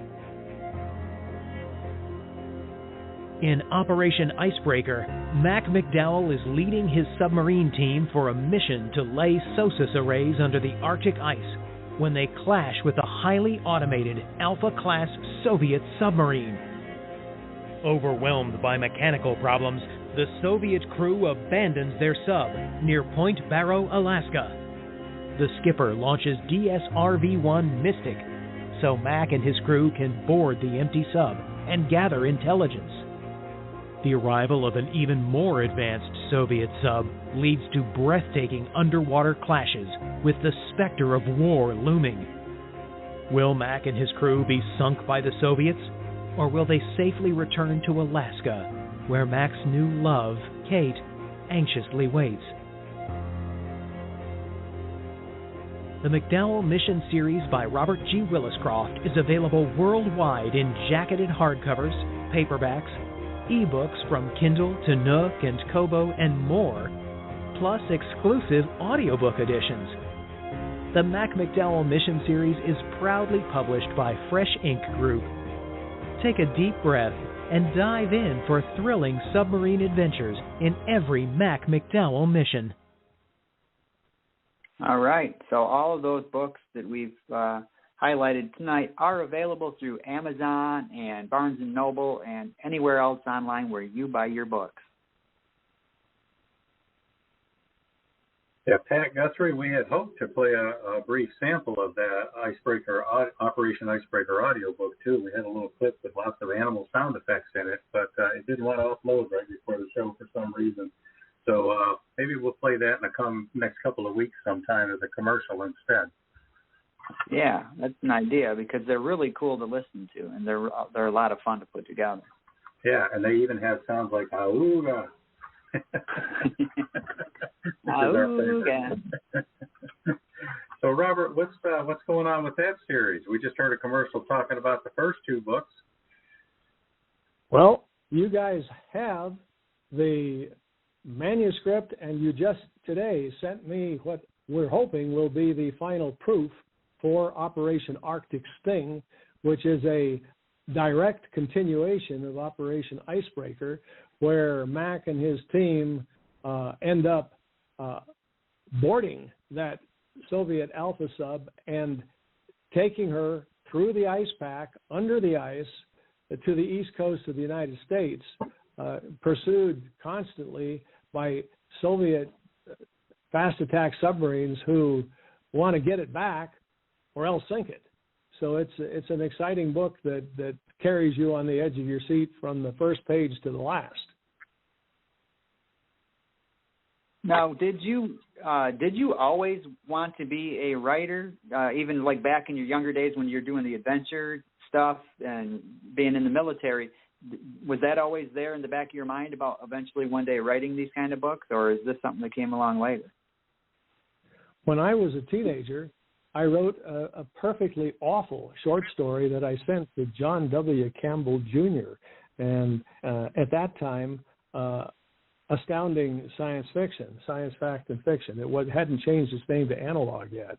In Operation Icebreaker, Mac McDowell is leading his submarine team for a mission to lay SOSUS arrays under the Arctic ice when they clash with a highly automated Alpha-class Soviet submarine. Overwhelmed by mechanical problems, the Soviet crew abandons their sub near Point Barrow, Alaska. The skipper launches DSRV-1 Mystic so Mac and his crew can board the empty sub and gather intelligence. The arrival of an even more advanced Soviet sub leads to breathtaking underwater clashes with the specter of war looming. Will Mac and his crew be sunk by the Soviets, or will they safely return to Alaska, where Mac's new love, Kate, anxiously waits? The McDowell Mission Series by Robert G. Williscroft is available worldwide in jacketed hardcovers, paperbacks, e-books from Kindle to Nook and Kobo and more, plus exclusive audiobook editions. The Mac McDowell Mission Series is proudly published by Fresh Ink Group. Take a deep breath and dive in for thrilling submarine adventures in every Mac McDowell mission. All right. So all of those books that we've highlighted tonight are available through Amazon and Barnes & Noble and anywhere else online where you buy your books. Yeah, Pat Guthrie, we had hoped to play a brief sample of that Operation Icebreaker audiobook, too. We had a little clip with lots of animal sound effects in it, but it didn't want to upload right before the show for some reason. So maybe we'll play that in the next couple of weeks sometime as a commercial instead. Yeah, that's an idea because they're really cool to listen to, and they're a lot of fun to put together. Yeah, and they even have sounds like auga. Auga. So, Robert, what's going on with that series? We just heard a commercial talking about the first two books. Well, you guys have the manuscript, and you just today sent me what we're hoping will be the final proof for Operation Arctic Sting, which is a direct continuation of Operation Icebreaker, where Mac and his team end up boarding that Soviet Alpha sub and taking her through the ice pack, under the ice, to the east coast of the United States, pursued constantly by Soviet fast attack submarines who want to get it back or else sink it. So it's an exciting book that carries you on the edge of your seat from the first page to the last. Now, did you always want to be a writer, even like back in your younger days when you're doing the adventure stuff and being in the military? Was that always there in the back of your mind about eventually one day writing these kind of books, or is this something that came along later? When I was a teenager, I wrote a perfectly awful short story that I sent to John W. Campbell Jr. And at that time, astounding science fiction, science fact and fiction. It hadn't changed its name to analog yet.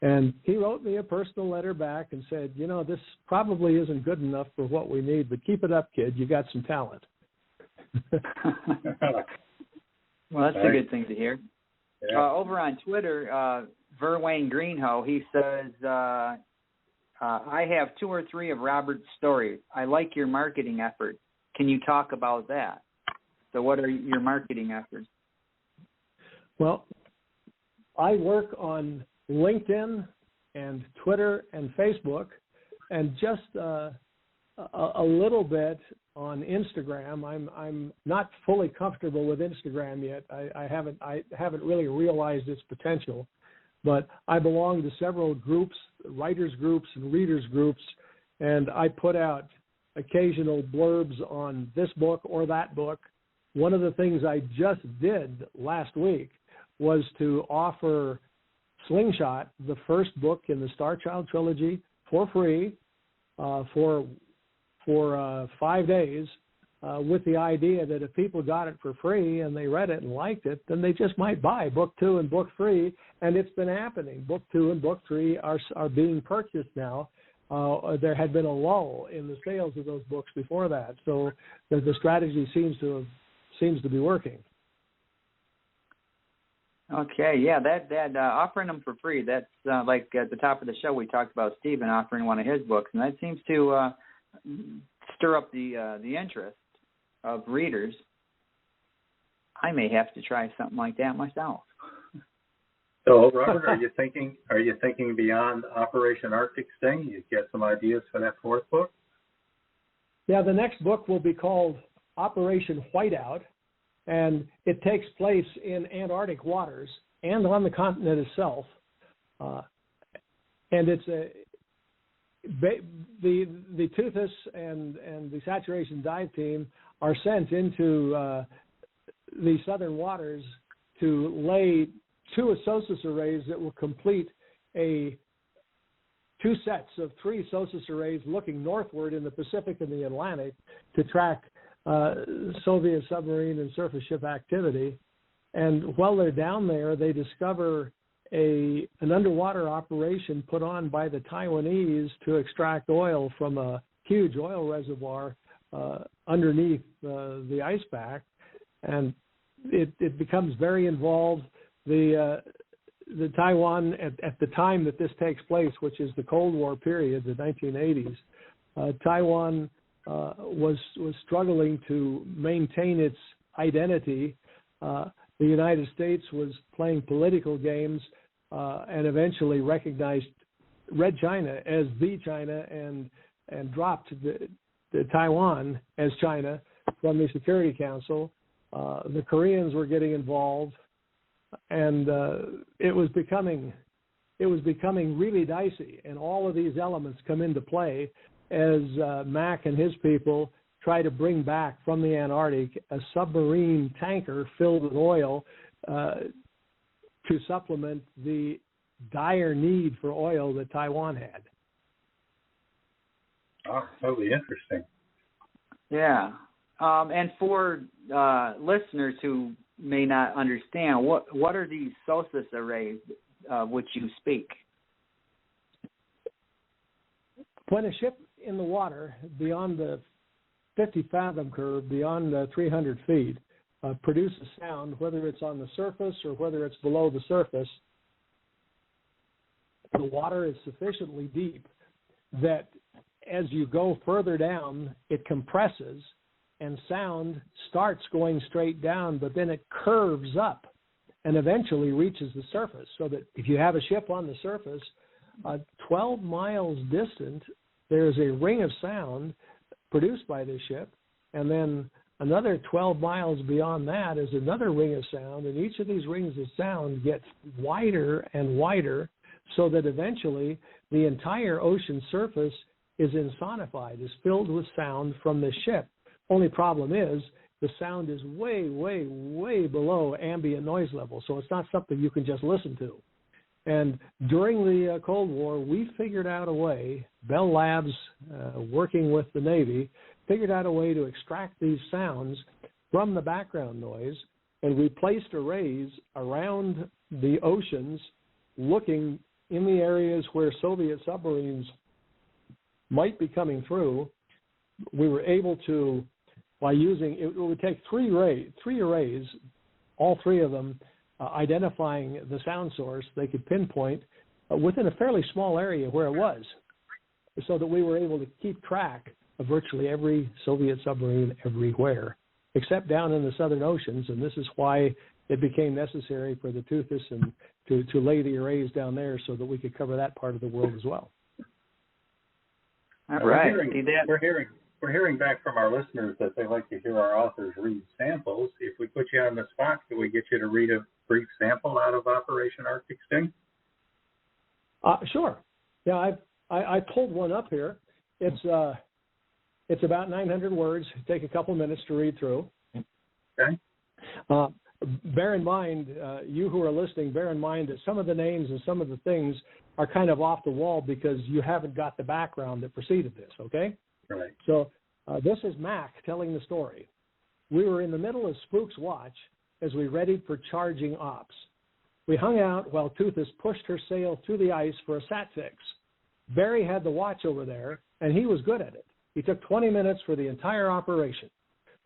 And he wrote me a personal letter back and said, you know, this probably isn't good enough for what we need, but keep it up, kid. You got some talent. Well, that's a good thing to hear. Yeah. Over on Twitter, Verwayne Greenhoe, he says, I have 2 or 3 of Robert's stories. I like your marketing efforts. Can you talk about that? So what are your marketing efforts? Well, I work on LinkedIn and Twitter and Facebook, and just a little bit on Instagram. I'm not fully comfortable with Instagram yet. I haven't really realized its potential, but I belong to several groups, writers groups and readers groups, and I put out occasional blurbs on this book or that book. One of the things I just did last week was to offer Slingshot, the first book in the Star Child trilogy, for free for 5 days, with the idea that if people got it for free and they read it and liked it, then they just might buy book 2 and book 3, and it's been happening. Book 2 and book 3 are being purchased now. There had been a lull in the sales of those books before that, so the strategy seems to be working. Okay, yeah, that offering them for free, that's like at the top of the show we talked about Stephen offering one of his books, and that seems to stir up the interest of readers. I may have to try something like that myself. So, Robert, are you thinking beyond Operation Arctic Sting? You get some ideas for that 4th book? Yeah, the next book will be called Operation Whiteout, and it takes place in Antarctic waters and on the continent itself. And it's the Toothus and the Saturation Dive Team are sent into the southern waters to lay 2 SOSUS arrays that will complete 2 sets of 3 SOSUS arrays looking northward in the Pacific and the Atlantic to track Soviet submarine and surface ship activity. And while they're down there, they discover an underwater operation put on by the Taiwanese to extract oil from a huge oil reservoir underneath the ice pack, and it becomes very involved. The Taiwan at the time that this takes place, which is the Cold War period, the 1980s, Taiwan was struggling to maintain its identity. The United States was playing political games and eventually recognized Red China as the China and dropped the Taiwan as China from the Security Council. The Koreans were getting involved, and it was becoming really dicey. And all of these elements come into play as Mack and his people try to bring back from the Antarctic a submarine tanker filled with oil to supplement the dire need for oil that Taiwan had. Oh, totally interesting. Yeah. And for listeners who may not understand, what are these SOSUS arrays which you speak? When a ship in the water beyond the 50-fathom curve, beyond 300 feet, produces sound, whether it's on the surface or whether it's below the surface, the water is sufficiently deep that as you go further down, it compresses and sound starts going straight down, but then it curves up and eventually reaches the surface. So that if you have a ship on the surface, 12 miles distant, there's a ring of sound produced by this ship, and then another 12 miles beyond that is another ring of sound, and each of these rings of sound gets wider and wider so that eventually the entire ocean surface is insonified, is filled with sound from the ship. Only problem is the sound is way, way, way below ambient noise level, so it's not something you can just listen to. And during the Cold War, we figured out a way, Bell Labs, working with the Navy, figured out a way to extract these sounds from the background noise, and we placed arrays around the oceans looking in the areas where Soviet submarines might be coming through, we were able to, by using, it would take three arrays, all three of them identifying the sound source, they could pinpoint within a fairly small area where it was, so that we were able to keep track of virtually every Soviet submarine everywhere, except down in the southern oceans, and this is why it became necessary for the Tethys and to lay the arrays down there so that we could cover that part of the world as well. All right. We're hearing back from our listeners that they like to hear our authors read samples. If we put you on the spot, can we get you to read a brief sample out of Operation Arctic Sting? Sure. Yeah, I pulled one up here. It's about 900 words. Take a couple minutes to read through. Okay. Bear in mind, you who are listening, bear in mind that some of the names and some of the things are kind of off the wall because you haven't got the background that preceded this, okay? Right. So this is Mac telling the story. We were in the middle of Spook's watch as we readied for charging ops. We hung out while Tethys pushed her sail through the ice for a sat fix. Barry had the watch over there, and he was good at it. He took 20 minutes for the entire operation.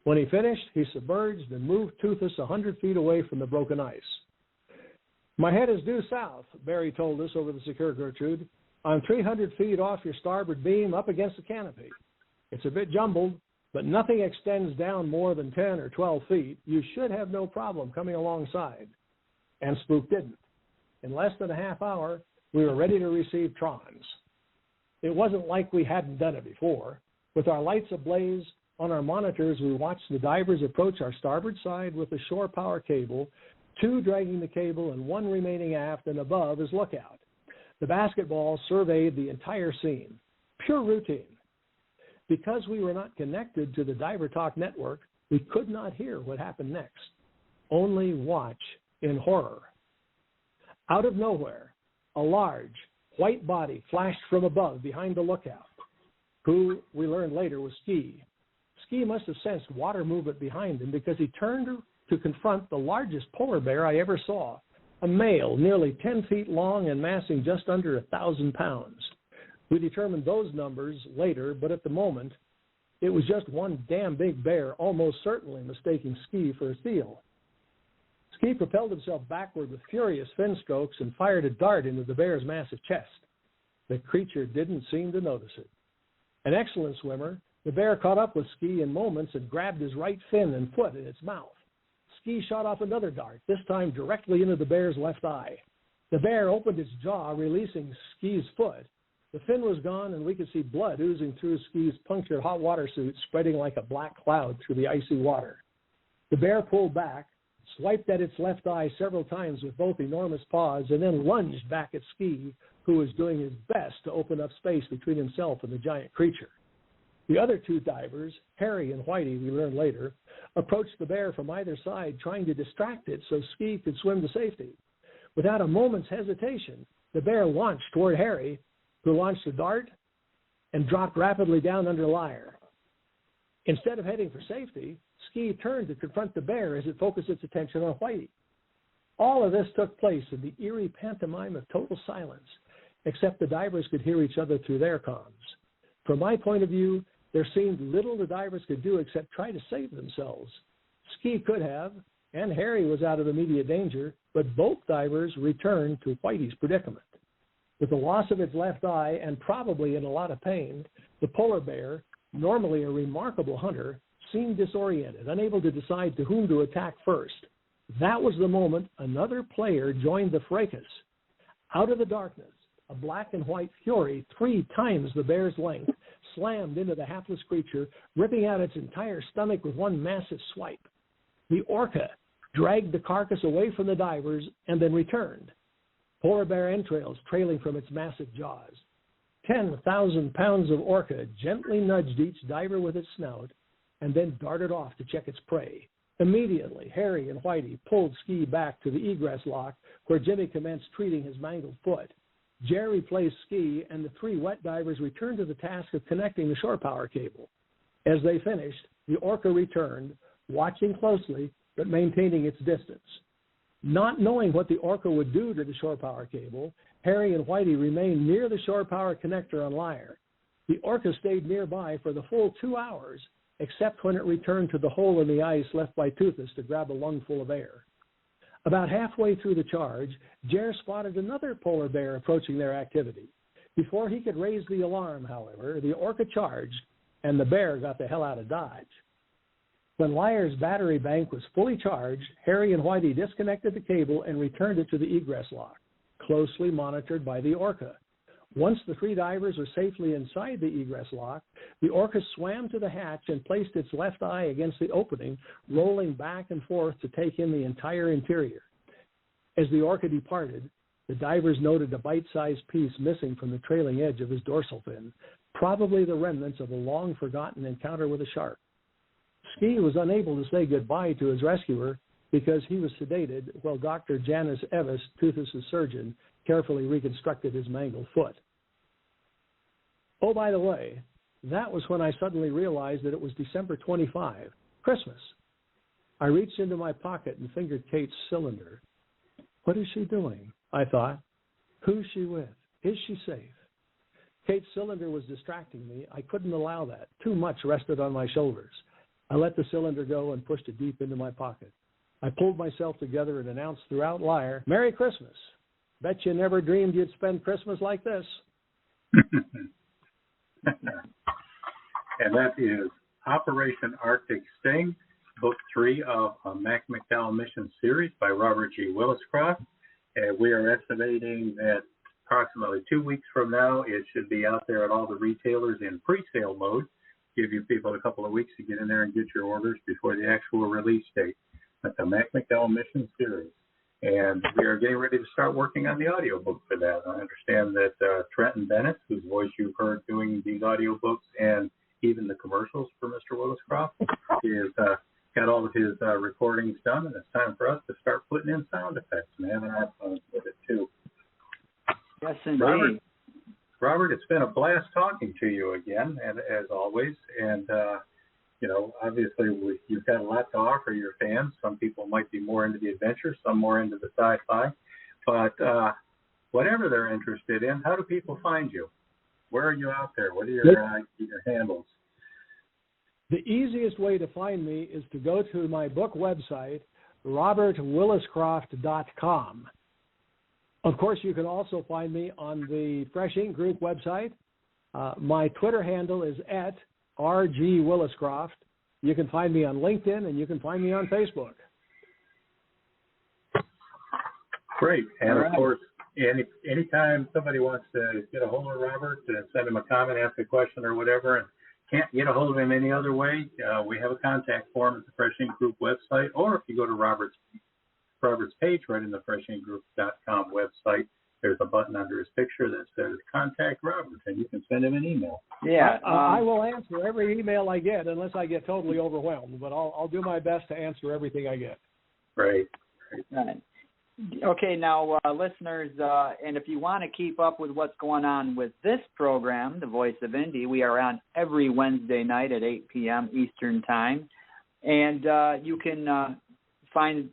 When he finished, he submerged and moved Tethys 100 feet away from the broken ice. My head is due south, Barry told us over the secure Gertrude. I'm 300 feet off your starboard beam up against the canopy. It's a bit jumbled, but nothing extends down more than 10 or 12 feet. You should have no problem coming alongside. And Spook didn't. In less than a half hour, we were ready to receive trons. It wasn't like we hadn't done it before. With our lights ablaze, on our monitors, we watched the divers approach our starboard side with the shore power cable, 2 dragging the cable and 1 remaining aft and above as lookout. The basketball surveyed the entire scene. Pure routine. Because we were not connected to the Diver Talk network, we could not hear what happened next. Only watch in horror. Out of nowhere, a large, white body flashed from above behind the lookout, who we learned later was Ski. Ski must have sensed water movement behind him because he turned to confront the largest polar bear I ever saw, a male nearly 10 feet long and massing just under 1,000 pounds. We determined those numbers later, but at the moment, it was just one damn big bear, almost certainly mistaking Ski for a seal. Ski propelled himself backward with furious fin strokes and fired a dart into the bear's massive chest. The creature didn't seem to notice it. An excellent swimmer, the bear caught up with Ski in moments and grabbed his right fin and foot in its mouth. Ski shot off another dart, this time directly into the bear's left eye. The bear opened its jaw, releasing Ski's foot. The fin was gone, and we could see blood oozing through Ski's punctured hot water suit, spreading like a black cloud through the icy water. The bear pulled back, swiped at its left eye several times with both enormous paws, and then lunged back at Ski, who was doing his best to open up space between himself and the giant creature. The other 2 divers, Harry and Whitey, we learned later, approached the bear from either side, trying to distract it so Ski could swim to safety. Without a moment's hesitation, the bear launched toward Harry, who launched a dart and dropped rapidly down under Lyre. Instead of heading for safety, Ski turned to confront the bear as it focused its attention on Whitey. All of this took place in the eerie pantomime of total silence, except the divers could hear each other through their comms. From my point of view, there seemed little the divers could do except try to save themselves. Ski could have, and Harry was out of immediate danger, but both divers returned to Whitey's predicament. With the loss of its left eye and probably in a lot of pain, the polar bear, normally a remarkable hunter, seemed disoriented, unable to decide to whom to attack first. That was the moment another player joined the fracas. Out of the darkness, a black and white fury 3 times the bear's length slammed into the hapless creature, ripping out its entire stomach with one massive swipe. The orca dragged the carcass away from the divers and then returned, polar bear entrails trailing from its massive jaws. 10,000 pounds of orca gently nudged each diver with its snout and then darted off to check its prey. Immediately, Harry and Whitey pulled Ski back to the egress lock where Jimmy commenced treating his mangled foot. Jerry placed Ski, and the 3 wet divers returned to the task of connecting the shore power cable. As they finished, the orca returned, watching closely but maintaining its distance. Not knowing what the Orca would do to the shore power cable, Harry and Whitey remained near the shore power connector on Lyre. The Orca stayed nearby for the full 2 hours, except when it returned to the hole in the ice left by Toothus to grab a lungful of air. About halfway through the charge, Jer spotted another polar bear approaching their activity. Before he could raise the alarm, however, the Orca charged, and the bear got the hell out of Dodge. When Lyre's battery bank was fully charged, Harry and Whitey disconnected the cable and returned it to the egress lock, closely monitored by the Orca. Once the three divers were safely inside the egress lock, the Orca swam to the hatch and placed its left eye against the opening, rolling back and forth to take in the entire interior. As the Orca departed, the divers noted a bite-sized piece missing from the trailing edge of his dorsal fin, probably the remnants of a long-forgotten encounter with a shark. Ski was unable to say goodbye to his rescuer because he was sedated while Dr. Janice Evis, Toothus' surgeon, carefully reconstructed his mangled foot. Oh, by the way, that was when I suddenly realized that it was December 25, Christmas. I reached into my pocket and fingered Kate's cylinder. What is she doing? I thought. Who's she with? Is she safe? Kate's cylinder was distracting me. I couldn't allow that. Too much rested on my shoulders. I let the cylinder go and pushed it deep into my pocket. I pulled myself together and announced throughout Lyre, Merry Christmas. Bet you never dreamed you'd spend Christmas like this. And that is Operation Arctic Sting, Book 3 of a Mac McDowell Mission series by Robert G. Williscroft. We are estimating that approximately 2 weeks from now, it should be out there at all the retailers in pre-sale mode. Give you people a couple of weeks to get in there and get your orders before the actual release date. That's the Mac McDowell Mission series. And we are getting ready to start working on the audiobook for that. I understand that Trenton Bennett, whose voice you've heard doing these audiobooks and even the commercials for Mr. Williscroft, is got all of his recordings done, and it's time for us to start putting in sound effects and having our fun with it, too. Yes, indeed. Robert, it's been a blast talking to you again, and as always. And, obviously you've got a lot to offer your fans. Some people might be more into the adventure, some more into the sci-fi. But whatever they're interested in, how do people find you? Where are you out there? What are your handles? The easiest way to find me is to go to my book website, robertwilliscroft.com. Of course, you can also find me on the Fresh Ink Group website. My Twitter handle is @RGWilliscroft. You can find me on LinkedIn, and you can find me on Facebook. Great. And, of course, anytime somebody wants to get a hold of Robert, send him a comment, ask a question or whatever, and can't get a hold of him any other way, we have a contact form at the Fresh Ink Group website, or if you go to Robert's page right in the freshinkgroup.com website, there's a button under his picture that says Contact Robert, and you can send him an email. Yeah, I will answer every email I get unless I get totally overwhelmed, but I'll do my best to answer everything I get. Great. Right. Okay, now, listeners, and if you want to keep up with what's going on with this program, The Voice of Indy, we are on every Wednesday night at 8 p.m. Eastern Time, and you can find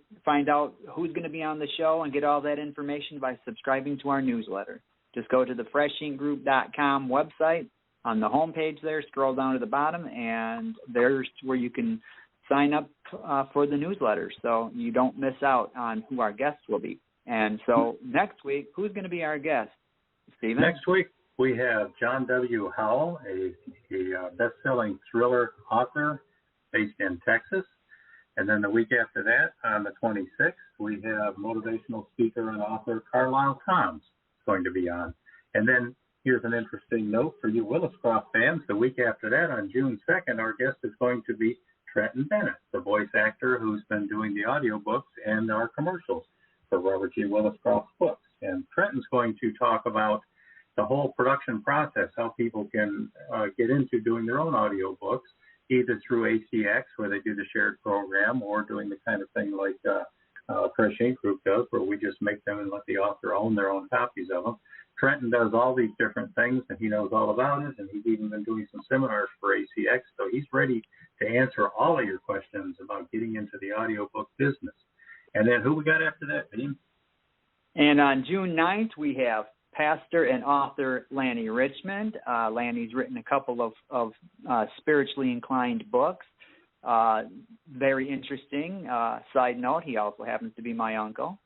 out who's going to be on the show and get all that information by subscribing to our newsletter. Just go to the freshinkgroup.com website. On the homepage there, scroll down to the bottom, and there's where you can sign up for the newsletter so you don't miss out on who our guests will be. And so next week, who's going to be our guest, Stephen? Next week, we have John W. Howell, a best-selling thriller author based in Texas. And then the week after that, on the 26th, we have motivational speaker and author Carlisle Toms going to be on. And then here's an interesting note for you Williscroft fans. The week after that, on June 2nd, our guest is going to be Trenton Bennett, the voice actor who's been doing the audiobooks and our commercials for Robert G. Williscroft's books. And Trenton's going to talk about the whole production process, how people can get into doing their own audiobooks, either through ACX, where they do the shared program, or doing the kind of thing like Fresh Ink Group does, where we just make them and let the author own their own copies of them. Trenton does all these different things, and he knows all about it, and he's even been doing some seminars for ACX, so he's ready to answer all of your questions about getting into the audiobook business. And then who we got after that, Beem? And on June 9th, we have pastor and author Lanny Richmond. Lanny's written a couple of spiritually inclined books. Very interesting. Side note, he also happens to be my uncle.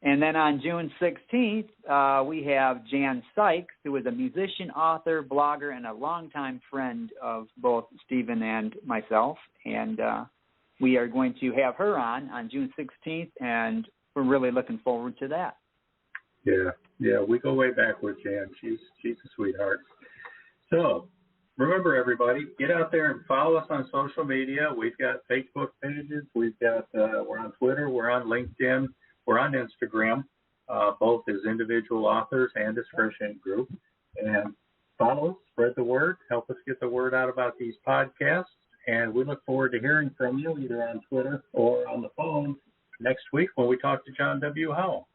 And then on June 16th, we have Jan Sykes, who is a musician, author, blogger, and a longtime friend of both Stephen and myself. And we are going to have her on June 16th, and we're really looking forward to that. Yeah, we go way back with Jan. She's a sweetheart. So remember, everybody, get out there and follow us on social media. We've got Facebook pages. We've got we're on Twitter. We're on LinkedIn. We're on Instagram, both as individual authors and as Fresh Ink Group. And follow us, spread the word, help us get the word out about these podcasts. And we look forward to hearing from you either on Twitter or on the phone next week when we talk to John W. Howell.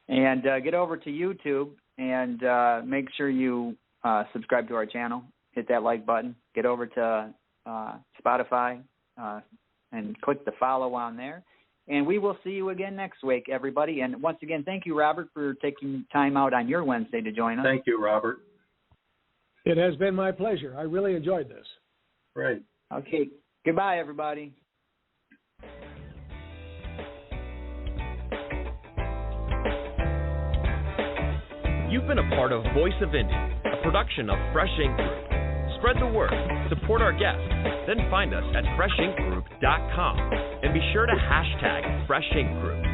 And get over to YouTube and make sure you subscribe to our channel. Hit that like button. Get over to Spotify and click the follow on there. And we will see you again next week, everybody. And once again, thank you, Robert, for taking time out on your Wednesday to join us. Thank you, Robert. It has been my pleasure. I really enjoyed this. Great. Okay. Goodbye, everybody. You've been a part of Voice of Indy, a production of Fresh Ink Group. Spread the word, support our guests, then find us at freshinkgroup.com and be sure to hashtag Fresh Ink Group.